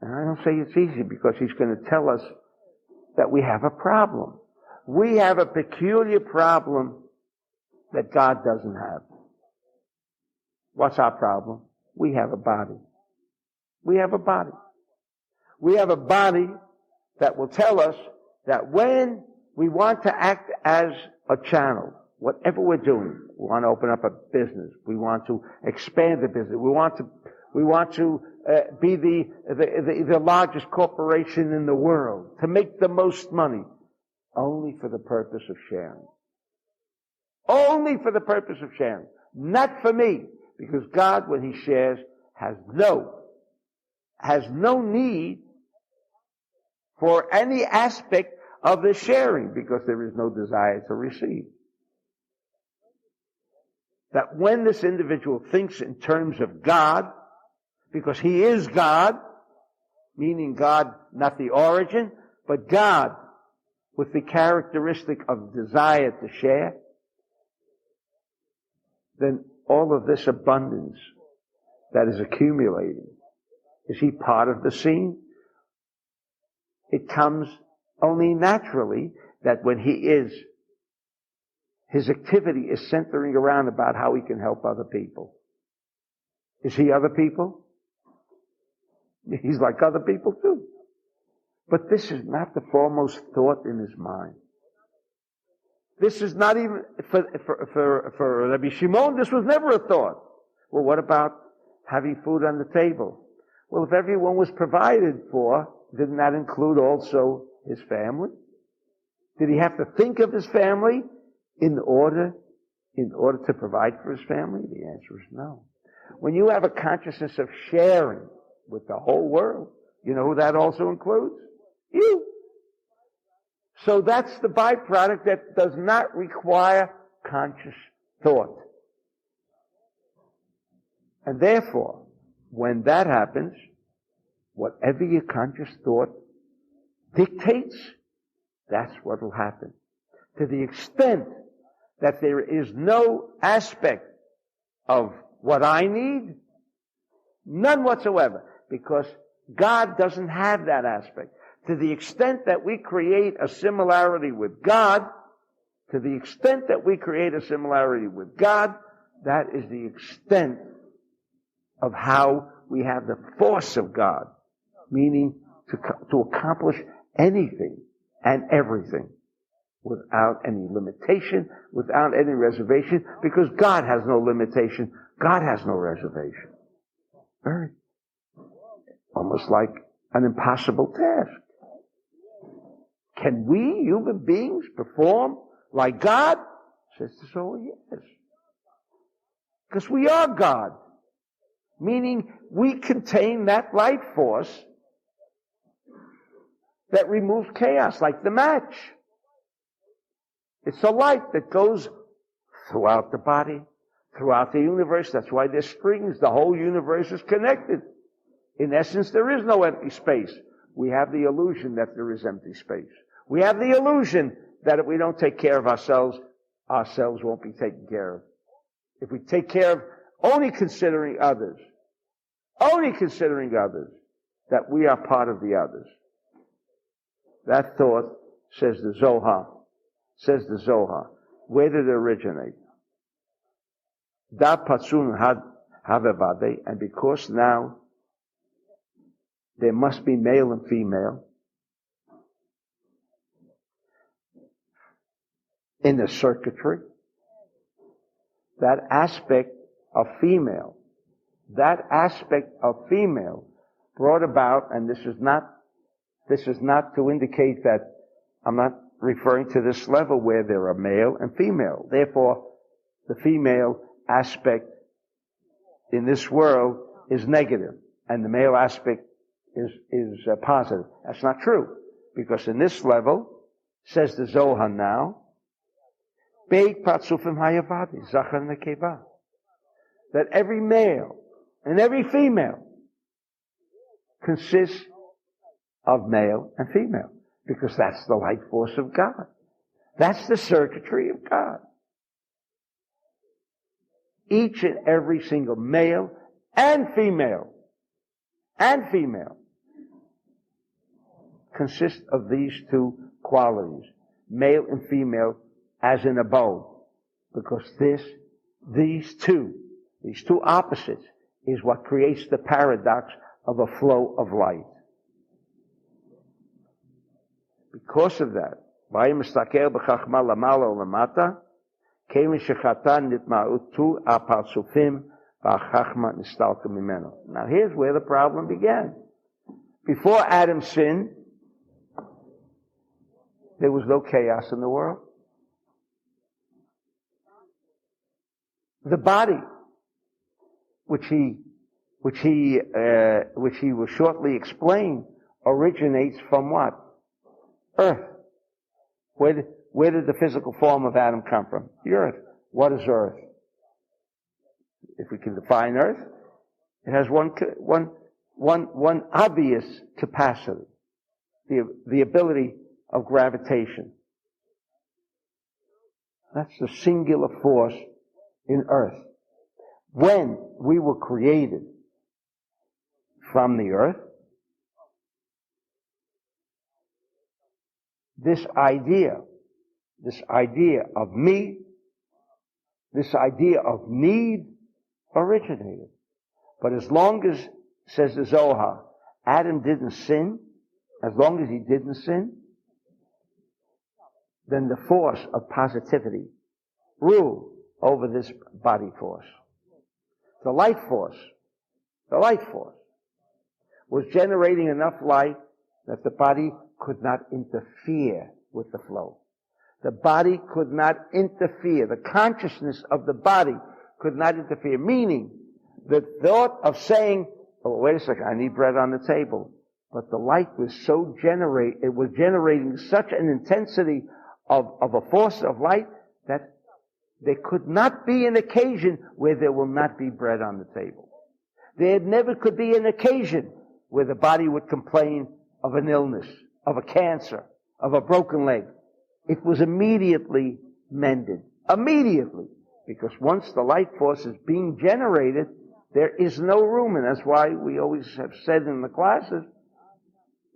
and I don't say it's easy because he's going to tell us that we have a problem. We have a peculiar problem that God doesn't have. What's our problem? We have a body. We have a body. We have a body that will tell us that when we want to act as a channel, whatever we're doing, we want to open up a business, we want to expand the business, we want to be the largest corporation in the world, to make the most money, only for the purpose of sharing. Only for the purpose of sharing. Not for me. Because God, when He shares, has no need for any aspect of the sharing, because there is no desire to receive. That when this individual thinks in terms of God, because he is God, meaning God, not the origin, but God with the characteristic of desire to share, then all of this abundance that is accumulating, is he part of the scene? It comes only naturally that when his activity is centering around about how he can help other people. Is he other people? He's like other people too. But this is not the foremost thought in his mind. This is not even, for Rabbi Shimon, this was never a thought. Well, what about having food on the table? Well, if everyone was provided for, didn't that include also his family? Did he have to think of his family in order to provide for his family? The answer is no. When you have a consciousness of sharing with the whole world, You know who that also includes? You. So that's the byproduct that does not require conscious thought. And therefore, when that happens, whatever your conscious thought dictates, that's what will happen. To the extent that there is no aspect of what I need, none whatsoever, because God doesn't have that aspect. To the extent that we create a similarity with God, that is the extent of how we have the force of God, meaning to accomplish anything and everything without any limitation, without any reservation, because God has no limitation, God has no reservation. Very, almost like an impossible task. Can we, human beings, perform like God? Says the Zohar, yes. Because we are God. Meaning we contain that light force that removes chaos, like the match. It's a light that goes throughout the body, throughout the universe. That's why there's strings. The whole universe is connected. In essence, there is no empty space. We have the illusion that there is empty space. We have the illusion that if we don't take care of ourselves, ourselves won't be taken care of. If we take care of only considering others, that we are part of the others. That thought, says the Zohar, where did it originate? Da patsun havevade, and because now there must be male and female in the circuitry, that aspect of female brought about, and this is not to indicate that I'm not referring to this level where there are male and female. Therefore, the female aspect in this world is negative, and the male aspect is positive. That's not true, because in this level, says the Zohar now, Beit Patsufim Hayavadi, Zachar Nekeva, that every male and every female consists of male and female, because that's the light force of God. That's the circuitry of God. Each and every single male and female consists of these two qualities, male and female, as in a bow, because these two opposites is what creates the paradox of a flow of light. Because of that, now here's where the problem began. Before Adam sinned, there was no chaos in the world. The body, which he will shortly explain, originates from what? Earth. Where did the physical form of Adam come from? The earth. What is earth? If we can define earth, it has one obvious capacity, the ability of gravitation. That's the singular force in earth. When we were created from the earth, this idea of me, this idea of need originated. But as long as, says the Zohar, Adam didn't sin, as long as he didn't sin, then the force of positivity ruled over this body force. The light force was generating enough light that the body could not interfere with the flow. The body could not interfere. The consciousness of the body could not interfere. Meaning, the thought of saying, oh, wait a second, I need bread on the table. But the light was it was generating such an intensity of a force of light that there could not be an occasion where there will not be bread on the table. There never could be an occasion where the body would complain of an illness, of a cancer, of a broken leg. It was immediately mended. Immediately. Because once the light force is being generated, there is no room. And that's why we always have said in the classes,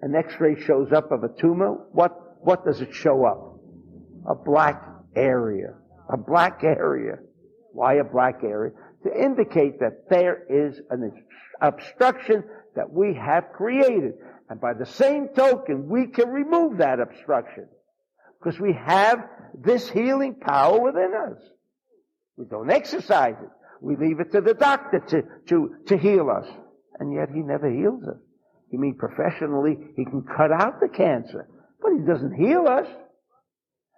an x-ray shows up of a tumor. What does it show up? A black area. A black area. Why a black area? To indicate that there is an obstruction that we have created. And by the same token, we can remove that obstruction. Because we have this healing power within us. We don't exercise it. We leave it to the doctor to heal us. And yet he never heals us. You mean professionally, he can cut out the cancer, but he doesn't heal us.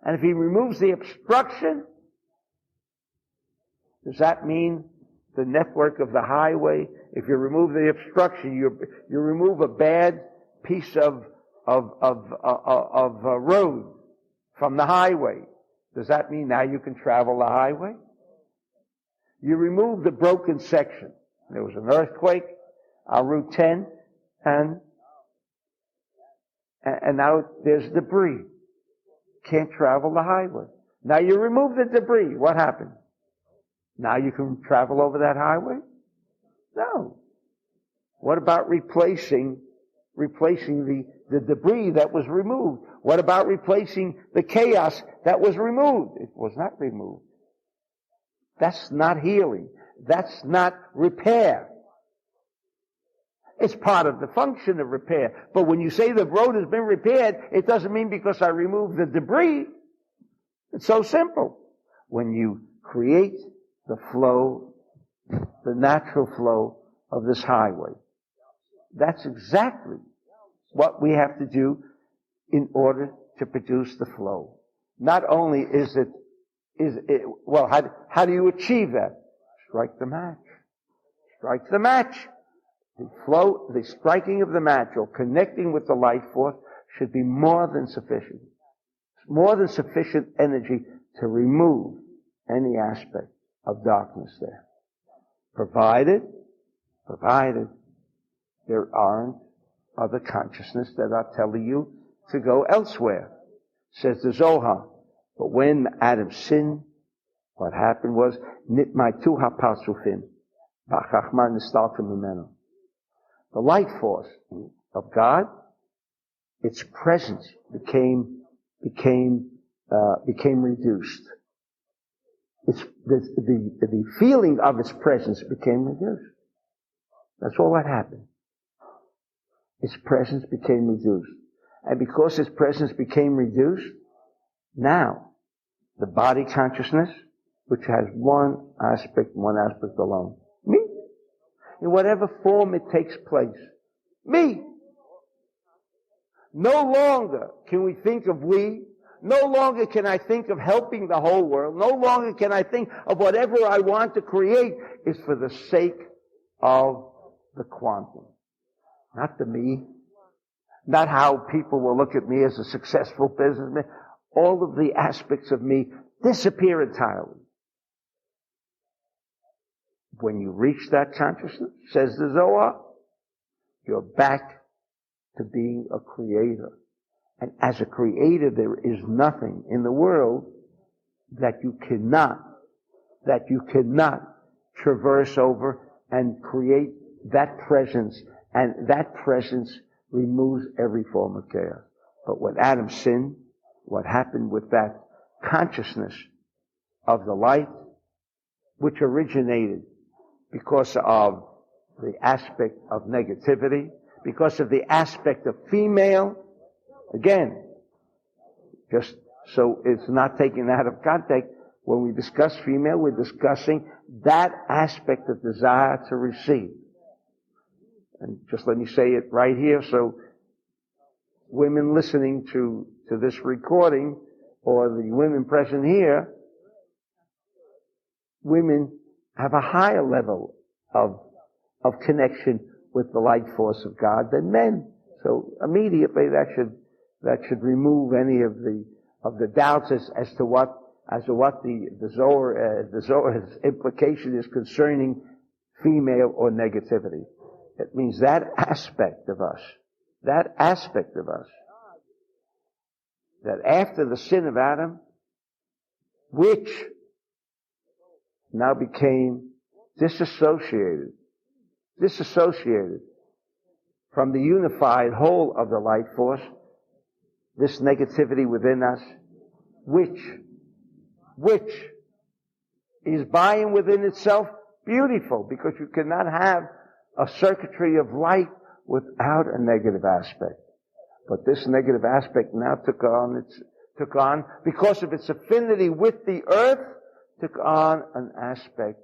And if he removes the obstruction, does that mean the network of the highway? If you remove the obstruction, you remove a bad piece of road from the highway. Does that mean now you can travel the highway? You remove the broken section. There was an earthquake on Route 10, and now there's debris. Can't travel the highway. Now you remove the debris. What happened? Now you can travel over that highway? No. What about replacing the debris that was removed? What about replacing the chaos that was removed? It was not removed. That's not healing. That's not repair. It's part of the function of repair. But when you say the road has been repaired, it doesn't mean because I removed the debris. It's so simple. When you create the flow, the natural flow of this highway, that's exactly what we have to do in order to produce the flow. Not only how do you achieve that? Strike the match. Strike the match. The striking of the match or connecting with the light force should be more than sufficient. More than sufficient energy to remove any aspect of darkness there. Provided there aren't other consciousness that are telling you to go elsewhere. Says the Zohar. But when Adam sinned, what happened was, nitmaitu hapasufim, b'chachma nistalka mimenu. The light force of God, its presence became reduced. The feeling of its presence became reduced. That's all that happened. Its presence became reduced. And because its presence became reduced, now the body consciousness, which has one aspect alone, me, in whatever form it takes place, me. No longer can we think of we. No longer can I think of helping the whole world. No longer can I think of whatever I want to create is for the sake of the quantum. Not the me. Not how people will look at me as a successful businessman. All of the aspects of me disappear entirely. When you reach that consciousness, says the Zohar, you're back to being a creator. And as a creator, there is nothing in the world that you cannot traverse over and create that presence, and that presence removes every form of chaos. But when Adam sinned, what happened with that consciousness of the light, which originated because of the aspect of negativity, because of the aspect of female, again, just so it's not taken out of context, when we discuss female, we're discussing that aspect of desire to receive. And just let me say it right here, so women listening to this recording, or the women present here, women have a higher level of connection with the light force of God than men. So immediately that should remove any of the doubts as to what the Zohar's implication is concerning female or negativity. It means that aspect of us, that after the sin of Adam, which now became disassociated from the unified whole of the light force, this negativity within us, which is by and within itself beautiful, because you cannot have a circuitry of light without a negative aspect. But this negative aspect now took on, because of its affinity with the earth, took on an aspect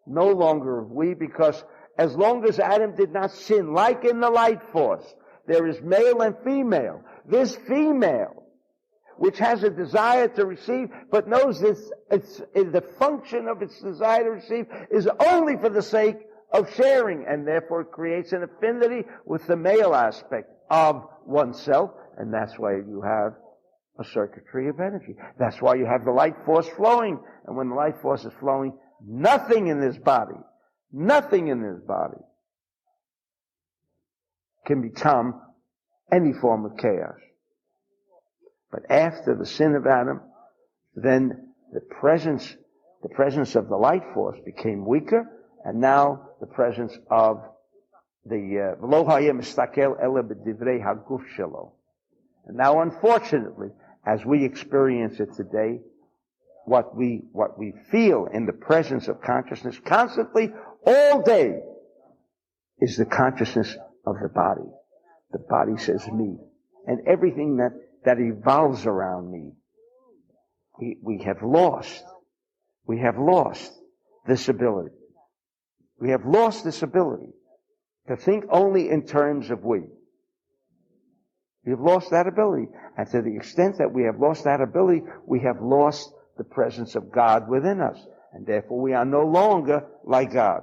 no longer of we, because as long as Adam did not sin, like in the light force, there is male and female. This female, which has a desire to receive, but knows the function of its desire to receive is only for the sake of sharing, and therefore it creates an affinity with the male aspect of oneself, and that's why you have a circuitry of energy. That's why you have the light force flowing, and when the light force is flowing, nothing in this body can become any form of chaos. But after the sin of Adam, then the presence of the light force became weaker, and now the presence of the Lo haya mistakel ela b'divrei haguf shelo. And now, unfortunately, as we experience it today, what we feel in the presence of consciousness constantly, all day, is the consciousness of the body. The body says me, and everything that evolves around me. We have lost this ability. We have lost this ability to think only in terms of we. We have lost that ability. And to the extent that we have lost that ability, we have lost the presence of God within us. And therefore we are no longer like God.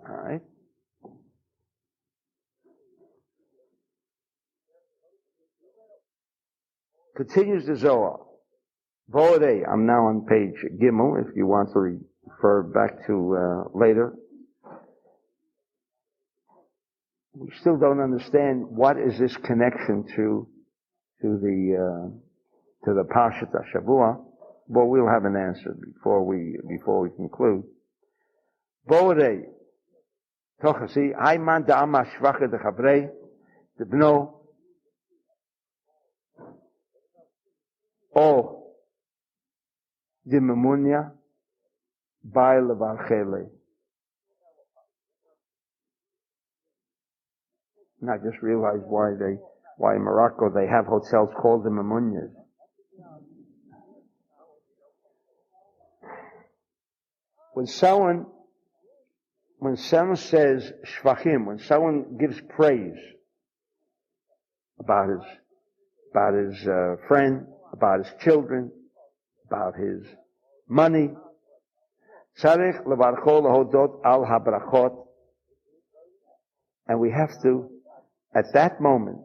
Alright? Continues the Zohar. Vo'odei. I'm now on page Gimel, if you want to refer back to later. We still don't understand what is this connection to the Parshat Shavua, but we'll have an answer before we conclude. Vo'odei. Tochasi, Ayman da'ama shvacha dechavrei, debno, o dimemunya, bai levarchele. And I just realized why in Morocco they have hotels called the Mamunyas. When someone says shvachim, when someone gives praise about his friend, about his children, about his money, tzarich levarcho lehodot al habrachot, and we have to, at that moment,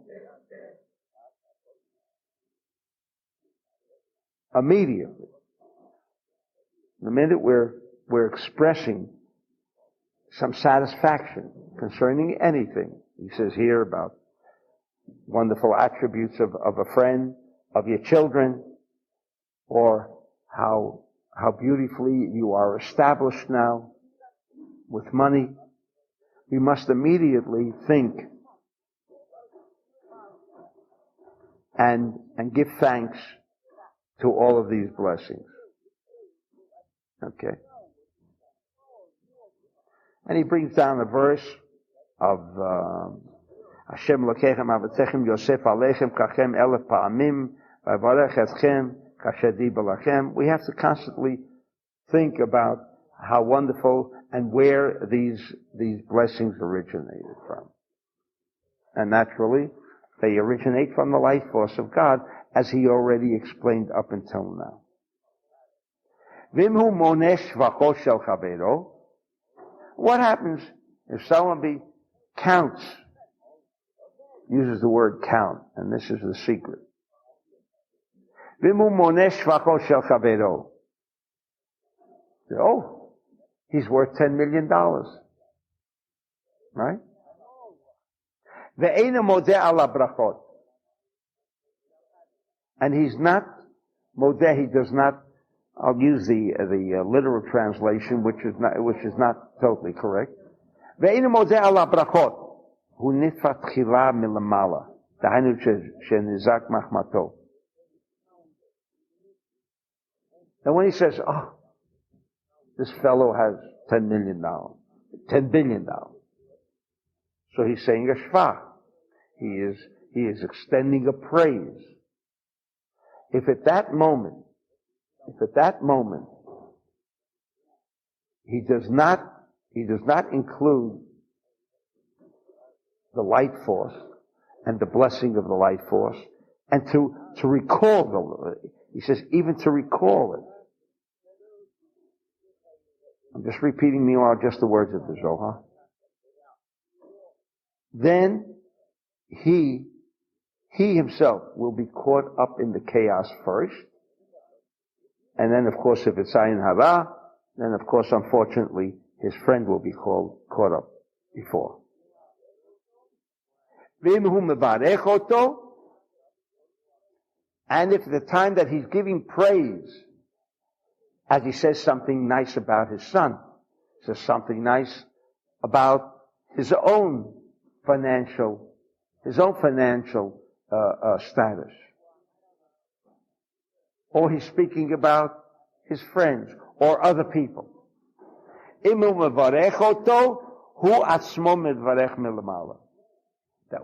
immediately, the minute we're expressing some satisfaction concerning anything. He says here about wonderful attributes of a friend, of your children, or how beautifully you are established now with money. We must immediately think and give thanks to all of these blessings. Okay. And he brings down a verse of Hashem lokechem avatechem Yosef alechem kachem elef pa'amim v'avarech etchem kashedi balachem. We have to constantly think about how wonderful and where these blessings originated from. And naturally, they originate from the life force of God, as he already explained up until now. Vimhu monesh v'cho shel chavero. What happens if someone counts, uses the word count, and this is the secret. Vimhu monesh v'cho shel chavero. Oh, he's worth $10 million. Right? Ve'ena modeh ala brachot. And he's not modeh, he does not, I'll use the literal translation, which is not totally correct. Ve'ena modeh ala brachot. Hu nitfat tchila milamala. Dahanu shenizak machmato. And when he says, oh, this fellow has $10 million, $10 billion. So he's saying a shvach. He is extending a praise. If at that moment, he does not include the light force and the blessing of the light force, and to recall he says even to recall it. I'm just repeating meanwhile just the words of the Zohar. Then he himself will be caught up in the chaos first. And then, of course, if it's ayin hara, then, of course, unfortunately, his friend will be caught up before. And if at the time that he's giving praise, as he says something nice about his son, says something nice about his own financial status, or he's speaking about his friends or other people. That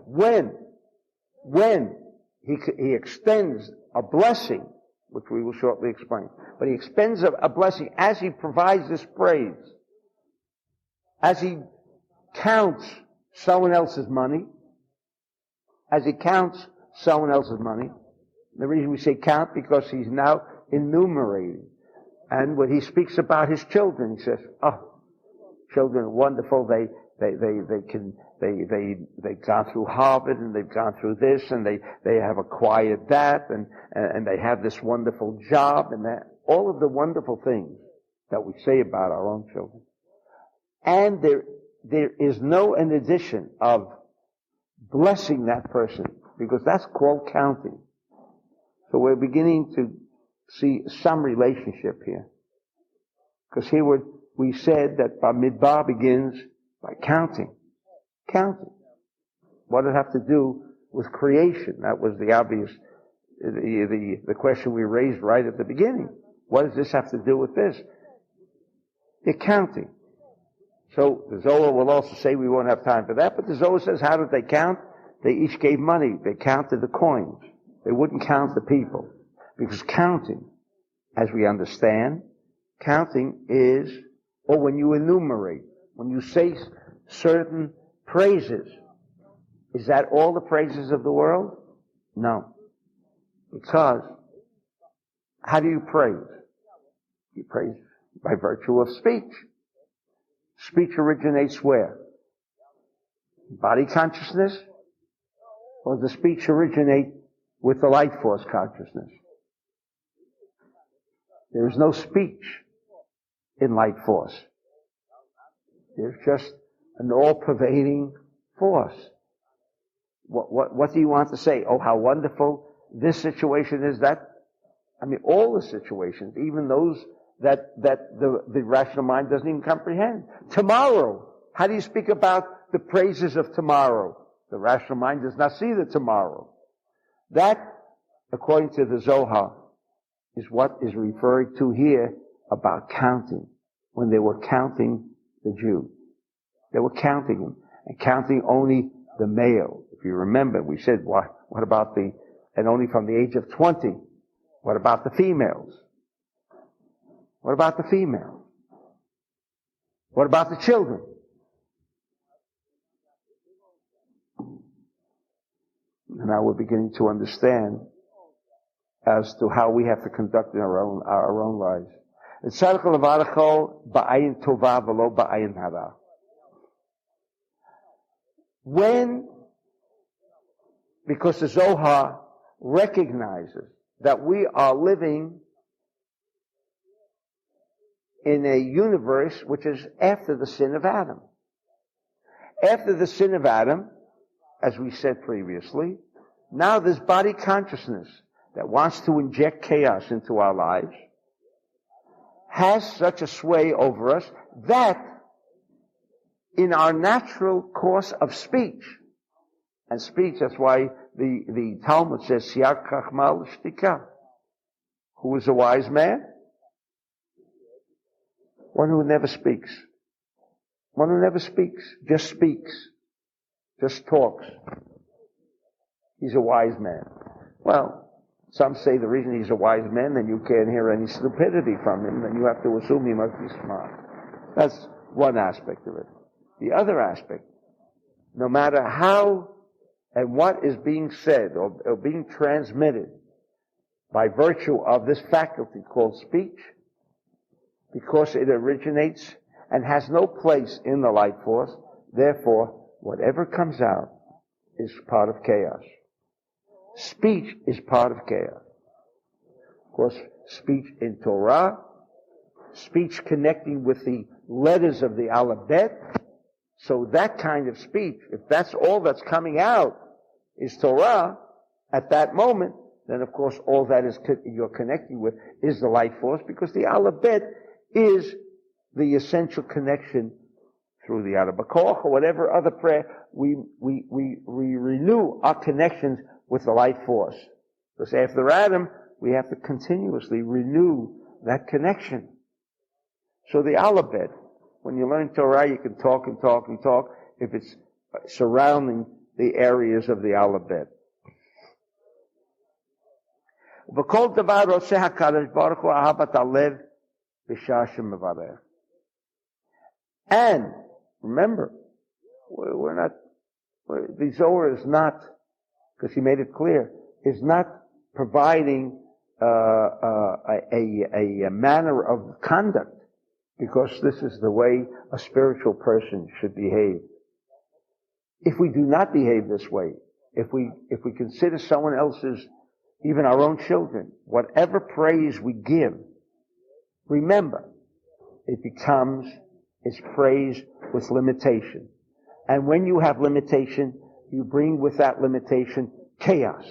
when he extends a blessing, which we will shortly explain, but he extends a blessing as he provides this praise, as he counts someone else's money, The reason we say count, because he's now enumerating. And when he speaks about his children, he says, oh, children are wonderful, they've gone through Harvard, and they've gone through this, and they have acquired that, and they have this wonderful job, and that, all of the wonderful things that we say about our own children. And there is no an addition of blessing that person, because that's called counting. So we're beginning to see some relationship here. Because here we said that Bamidbar begins by counting. Counting. What does it have to do with creation? That was the obvious, the question we raised right at the beginning. What does this have to do with this? They're counting. So the Zohar will also say we won't have time for that, but the Zohar says, how did they count? They each gave money. They counted the coins. They wouldn't count the people. Because counting, as we understand, counting is, or when you enumerate, when you say certain praises, is that all the praises of the world? No. Because, how do you praise? You praise by virtue of speech. Speech originates where? Body consciousness? Or does the speech originate with the light force consciousness? There is no speech in light force. There's just an all-pervading force. What do you want to say? Oh, how wonderful this situation is, that. I mean, all the situations, even those that the rational mind doesn't even comprehend. Tomorrow, how do you speak about the praises of tomorrow? The rational mind does not see the tomorrow. That, according to the Zohar, is what is referred to here about counting. When they were counting the Jew. They were counting him, and counting only the male. If you remember, we said, what about and only from the age of 20. What about the females? What about the females? What about the children? And now we're beginning to understand as to how we have to conduct in our own lives. When, because the Zohar recognizes that we are living in a universe which is after the sin of Adam. After the sin of Adam, as we said previously, now there's body consciousness that wants to inject chaos into our lives, has such a sway over us that in our natural course of speech, and speech, that's why the Talmud says, Siyak Chachmal Shtika. Who is a wise man? One who never speaks. One who never speaks, just talks. He's a wise man. Well, some say the reason he's a wise man, then you can't hear any stupidity from him, then you have to assume he must be smart. That's one aspect of it. The other aspect, no matter how and what is being said or being transmitted by virtue of this faculty called speech, because it originates and has no place in the life force, therefore, whatever comes out is part of chaos. Speech is part of chaos. Of course, speech in Torah, speech connecting with the letters of the alphabet. So that kind of speech, if that's all that's coming out is Torah, at that moment, then of course all that is you're connecting with is the life force, because the alphabet is the essential connection through the Arabakoch or whatever other prayer. We renew our connections with the life force. Because after Adam, we have to continuously renew that connection. So the alphabet, when you learn Torah, you can talk and talk and talk if it's surrounding the areas of the alphabet. And remember, the Zohar is not, because he made it clear, is not providing a manner of conduct, because this is the way a spiritual person should behave. If we do not behave this way, if we consider someone else's, even our own children, whatever praise we give, remember, it's praise with limitation. And when you have limitation, you bring with that limitation chaos.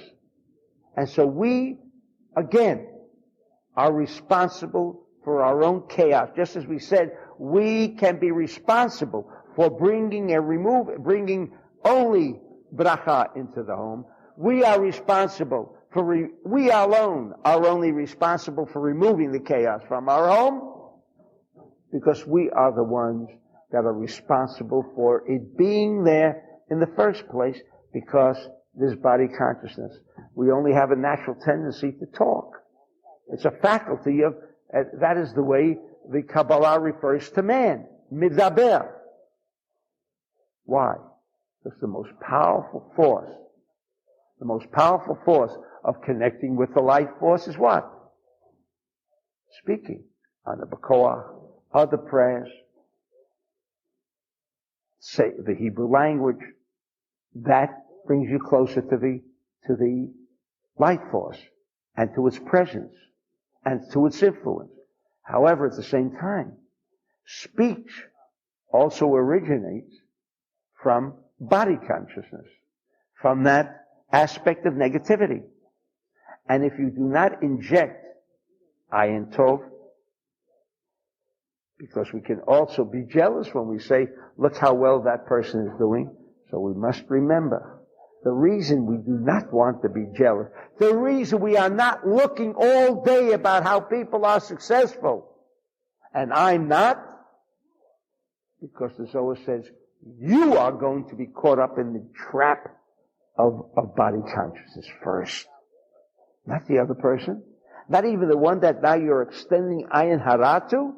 And so we, again, are responsible for our own chaos. Just as we said, we can be responsible for bringing only bracha into the home. We are responsible we alone are only responsible for removing the chaos from our home, because we are the ones that are responsible for it being there in the first place, because there's body consciousness. We only have a natural tendency to talk. It's a faculty of, that is the way the Kabbalah refers to man, midaber. Why? Because the most powerful force of connecting with the life force is what? Speaking. Anabakoah, other prayers, say the Hebrew language, that brings you closer to the life force and to its presence and to its influence. However, at the same time, speech also originates from body consciousness, from that aspect of negativity. And if you do not inject ayin tov, because we can also be jealous when we say, look how well that person is doing. So we must remember, the reason we do not want to be jealous, the reason we are not looking all day about how people are successful, and I'm not, because the Zohar says, you are going to be caught up in the trap of body consciousness first. Not the other person. Not even the one that now you're extending ayin hara to.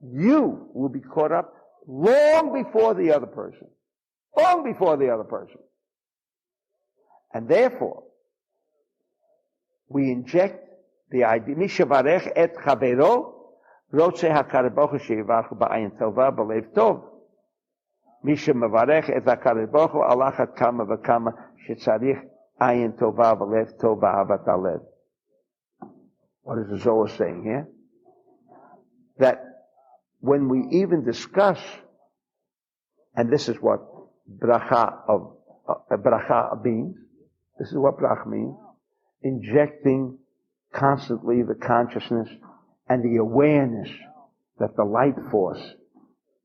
You will be caught up long before the other person. Long before the other person. And therefore, we inject the idea, Mishavarech et chavero, רוצה הקדוש ברוך הוא שיברכו בעין טובה בלב טוב. מי שמברך את הקדוש ברוך הוא על אחת כמה וכמה שצריך עין טובה ולב טוב באהבת הלב. What is the Zohar saying here? That when we even discuss, and this is what bracha means, this is what bracha means, injecting constantly the consciousness and the awareness that the light force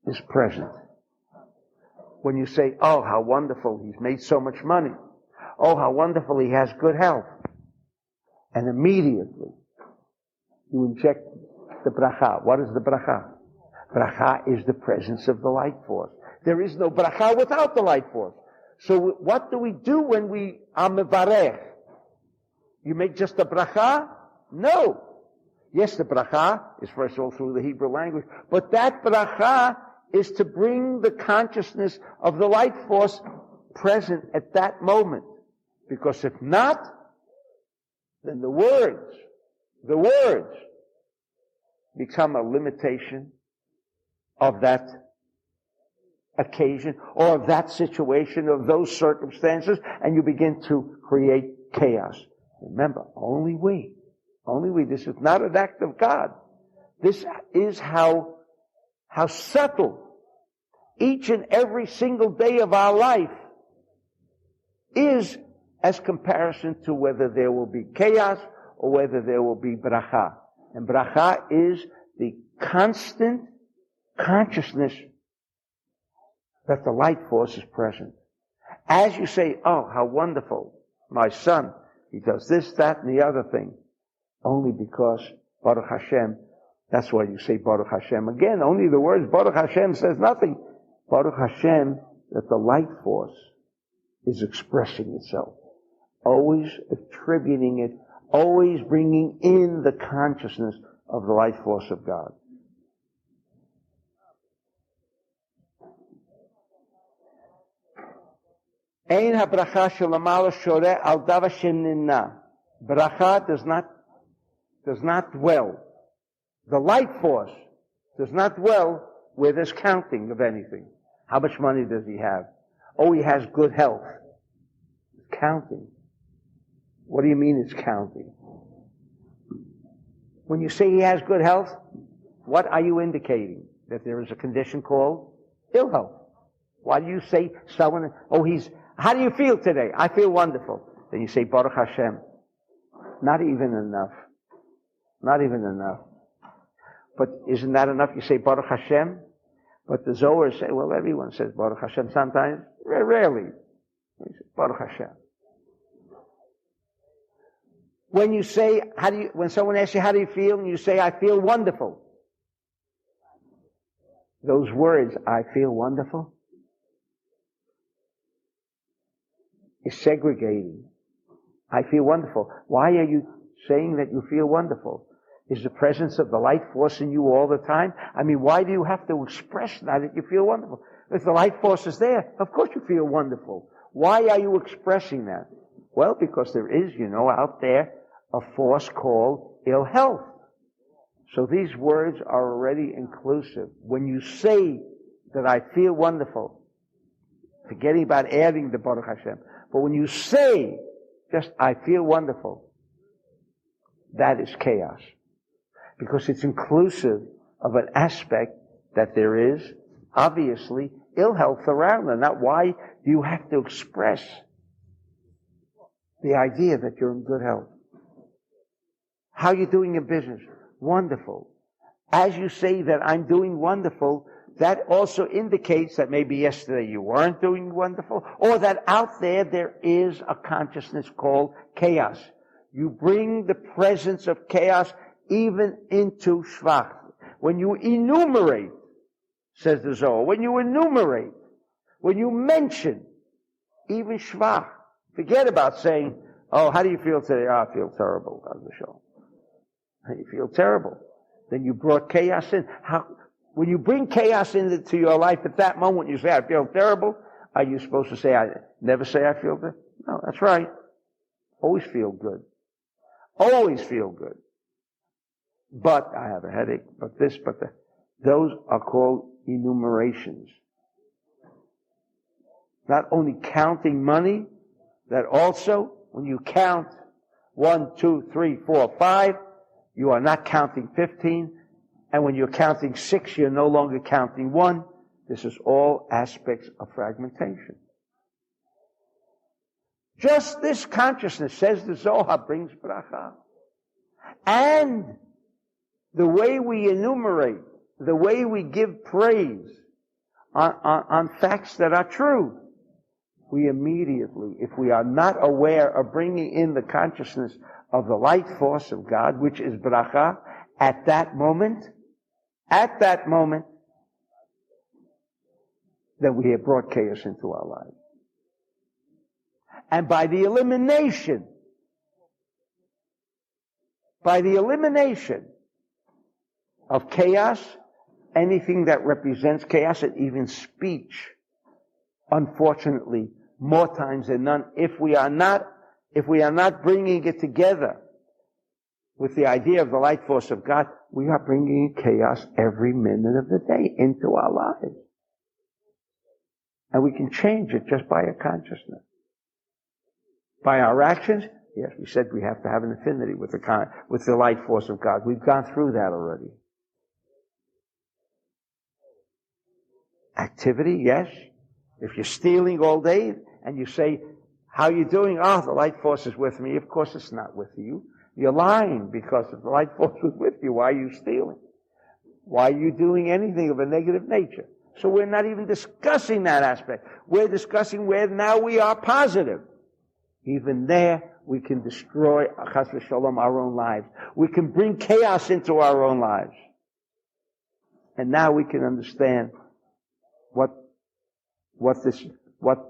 is present. When you say, oh, how wonderful, he's made so much money. Oh, how wonderful, he has good health. And immediately, you inject the bracha. What is the bracha? Bracha is the presence of the light force. There is no bracha without the light force. So what do we do when we are mevarech? You make just a bracha? No. Yes, the bracha is first of all through the Hebrew language, but that bracha is to bring the consciousness of the light force present at that moment. Because if not, then the words become a limitation of that occasion or of that situation, of those circumstances, and you begin to create chaos. Remember, only we, this is not an act of God. This is how subtle each and every single day of our life is as comparison to whether there will be chaos or whether there will be bracha. And bracha is the constant consciousness that the light force is present. As you say, oh, how wonderful, my son, he does this, that, and the other thing. Only because, Baruch Hashem, that's why you say Baruch Hashem. Again, only the words Baruch Hashem says nothing. Baruch Hashem, that the light force is expressing itself. Always attributing it, always bringing in the consciousness of the light force of God. Ein habracha shelamala shoreh al davar shenina. Bracha does not dwell. The light force does not dwell where there's counting of anything. How much money does he have? Oh, he has good health. Counting. What do you mean it's counting? When you say he has good health, what are you indicating? That there is a condition called ill health. Why do you say someone, how do you feel today? I feel wonderful. Then you say Baruch Hashem. Not even enough. Not even enough. But isn't that enough? You say Baruch Hashem. But the Zohar say, well, everyone says Baruch Hashem sometimes. Rarely. Baruch Hashem. When you say, when someone asks you, how do you feel? And you say, I feel wonderful. Those words, I feel wonderful, is segregating. I feel wonderful. Why are you saying that you feel wonderful? Is the presence of the light force in you all the time? I mean, why do you have to express that you feel wonderful? If the light force is there, of course you feel wonderful. Why are you expressing that? Well, because there is, out there, a force called ill health. So these words are already inclusive. When you say that I feel wonderful, forgetting about adding the Baruch Hashem, but when you say just I feel wonderful, that is chaos. Because it's inclusive of an aspect that there is obviously ill health around them. Not why do you have to express the idea that you're in good health. How are you doing in business? Wonderful. As you say that I'm doing wonderful, that also indicates that maybe yesterday you weren't doing wonderful, or that out there is a consciousness called chaos. You bring the presence of chaos even into Shvach. When you enumerate, says the Zohar, when you mention even Shvach, forget about saying, oh, how do you feel today? Oh, I feel terrible, on the show. You feel terrible. Then you brought chaos in. When you bring chaos into your life at that moment, you say, I feel terrible. Are you supposed to say, never say I feel good? No, that's right. Always feel good. Always feel good. but I have a headache, but this, but that. Those are called enumerations. Not only counting money, that also, when you count 1, 2, 3, 4, 5, you are not counting 15. And when you're counting 6, you're no longer counting 1. This is all aspects of fragmentation. Just this consciousness, says the Zohar, brings bracha. And the way we enumerate, the way we give praise on facts that are true, we immediately, if we are not aware of bringing in the consciousness of the light force of God, which is bracha, at that moment, then we have brought chaos into our lives. And by the elimination of chaos, anything that represents chaos, and even speech, unfortunately, more times than none, if we are not bringing it together with the idea of the light force of God, we are bringing chaos every minute of the day into our lives. And we can change it just by a consciousness. By our actions, yes, we said we have to have an affinity with the light force of God. We've gone through that already. Activity, yes. If you're stealing all day and you say, how are you doing? Oh, the light force is with me. Of course it's not with you. You're lying, because if the light force was with you, why are you stealing? Why are you doing anything of a negative nature? So we're not even discussing that aspect. We're discussing where now we are positive. Even there, we can destroy, chas v'shalom, our own lives. We can bring chaos into our own lives. And now we can understand what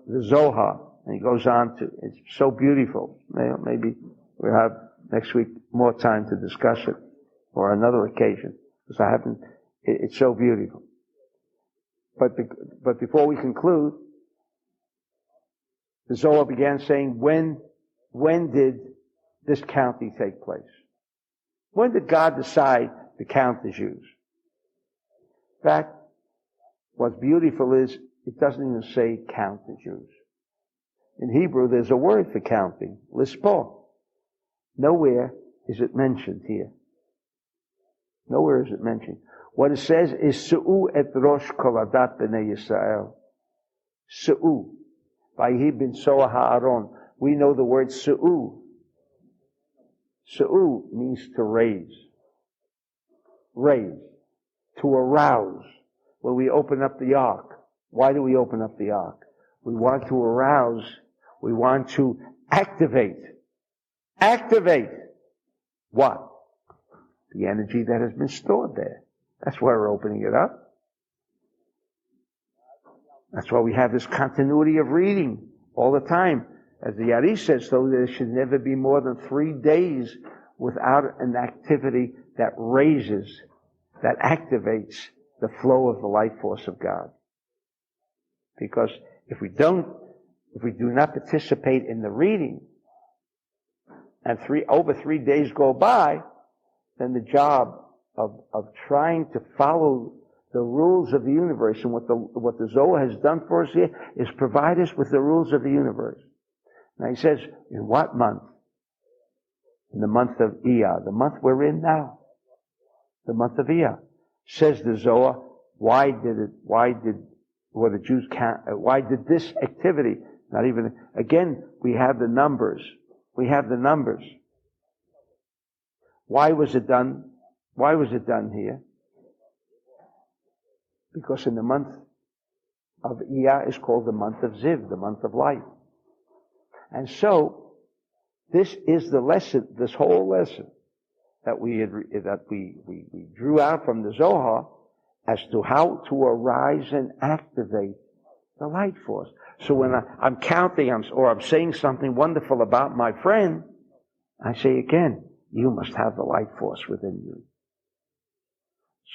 the Zohar, and he goes on to, it's so beautiful. Maybe we'll have next week more time to discuss it, or another occasion, because it's so beautiful. But before we conclude, the Zohar began saying, when did this counting take place? When did God decide to count the Jews? In fact, what's beautiful is, it doesn't even say count the Jews. In Hebrew, there's a word for counting, lispor. Nowhere is it mentioned here. Nowhere is it mentioned. What it says is, Su'u et rosh kol adat b'nei Yisrael. Su'u. Vayhi bin soah ha'aron. We know the word su'u. Su'u means to raise. Raise. To arouse. When we open up the ark. Why do we open up the ark? We want to arouse. We want to activate. Activate. What? The energy that has been stored there. That's why we're opening it up. That's why we have this continuity of reading all the time. As the Yari says, though, there should never be more than 3 days without an activity that raises, that activates the flow of the light force of God. Because if we do not participate in the reading, and over 3 days go by, then the job of trying to follow the rules of the universe, and what the Zohar has done for us here is provide us with the rules of the universe. Now he says, in what month? In the month of Iyar, the month we're in now. The month of Iyar. Says the Zohar, why did this activity, not even, again, we have the numbers. Why was it done? Why was it done here? Because in the month of Iyar is called the month of Ziv, the month of light. And so, this is the lesson, this whole lesson that we drew out from the Zohar as to how to arise and activate the light force. So when I'm counting, or I'm saying something wonderful about my friend, I say again, you must have the light force within you.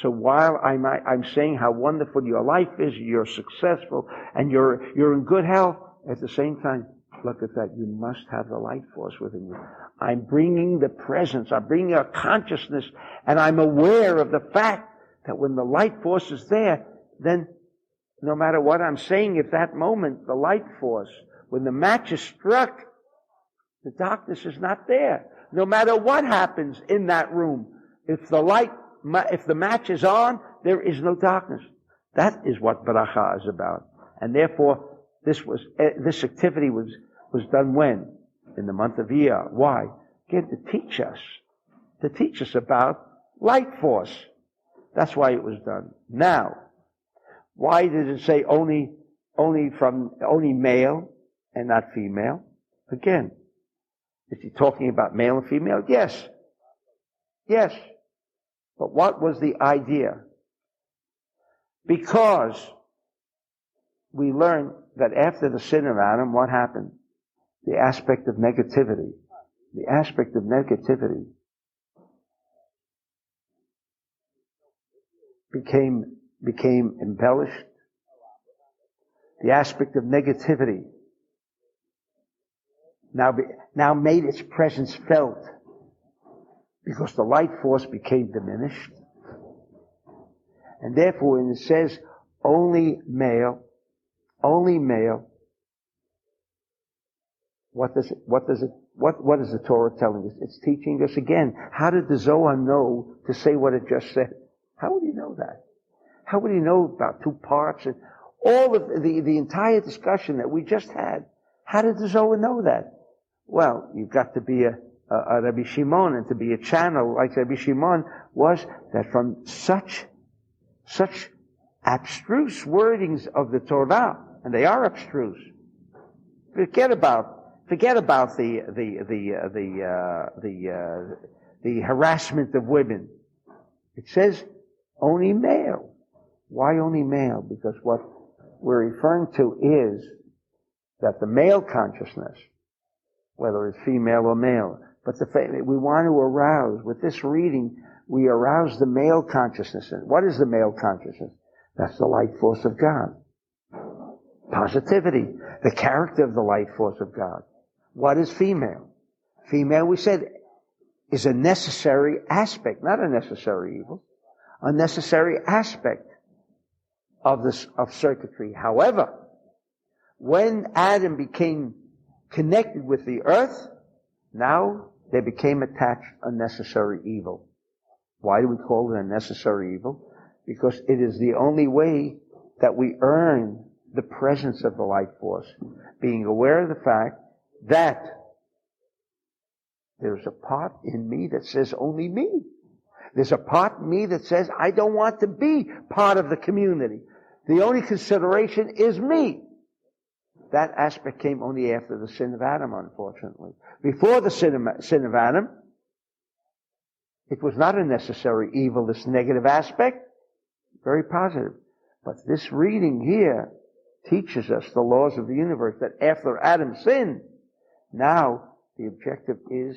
So while I'm saying how wonderful your life is, you're successful, and you're in good health, at the same time, look at that, you must have the light force within you. I'm bringing the presence, I'm bringing a consciousness, and I'm aware of the fact that when the light force is there, then no matter what I'm saying at that moment, the light force, when the match is struck, the darkness is not there. No matter what happens in that room, if the match is on, there is no darkness. That is what Baracha is about. And therefore, this activity was done when? In the month of Iyar. Why? Again, to teach us about light force. That's why it was done. Now, why did it say only male and not female? Again, is he talking about male and female? Yes. Yes. But what was the idea? Because we learned that after the sin of Adam, what happened? The aspect of negativity. The aspect of negativity became embellished. The aspect of negativity now made its presence felt because the light force became diminished. And therefore, when it says only male, what is the Torah telling us? It's teaching us again. How did the Zohar know to say what it just said? How would he know that? How would he know about two parts and all of the entire discussion that we just had? How did the Zohar know that? Well, you've got to be a Rabbi Shimon, and to be a channel like Rabbi Shimon was that from such abstruse wordings of the Torah, and they are abstruse. Forget about the harassment of women. It says only male. Why only male? Because what we're referring to is that the male consciousness, whether it's female or male, but we want to arouse, with this reading, we arouse the male consciousness. And what is the male consciousness? That's the light force of God. Positivity, the character of the light force of God. What is female? Female, we said, is a necessary aspect, not a necessary evil, a necessary aspect of circuitry. However, when Adam became connected with the earth, now there became attached a necessary evil. Why do we call it a necessary evil? Because it is the only way that we earn the presence of the light force, being aware of the fact that there's a part in me that says only me. There's a part in me that says I don't want to be part of the community. The only consideration is me. That aspect came only after the sin of Adam, unfortunately. Before the sin of Adam, it was not a necessary evil, this negative aspect. Very positive. But this reading here teaches us the laws of the universe, that after Adam sinned, now the objective is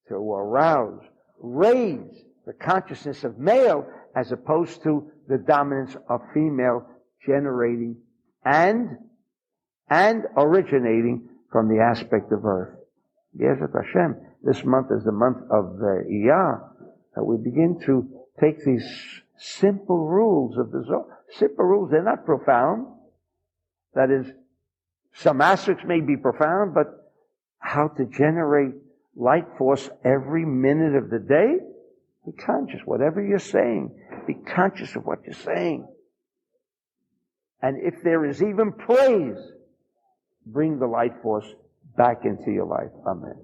to arouse, raise the consciousness of male as opposed to the dominance of female, generating and originating from the aspect of earth. Yezat Hashem, this month is the month of Iyar, that we begin to take these simple rules of the Zohar. Simple rules, they're not profound. That is, some aspects may be profound, but how to generate light force every minute of the day? Be conscious. Whatever you're saying, be conscious of what you're saying. And if there is even praise, bring the light force back into your life. Amen.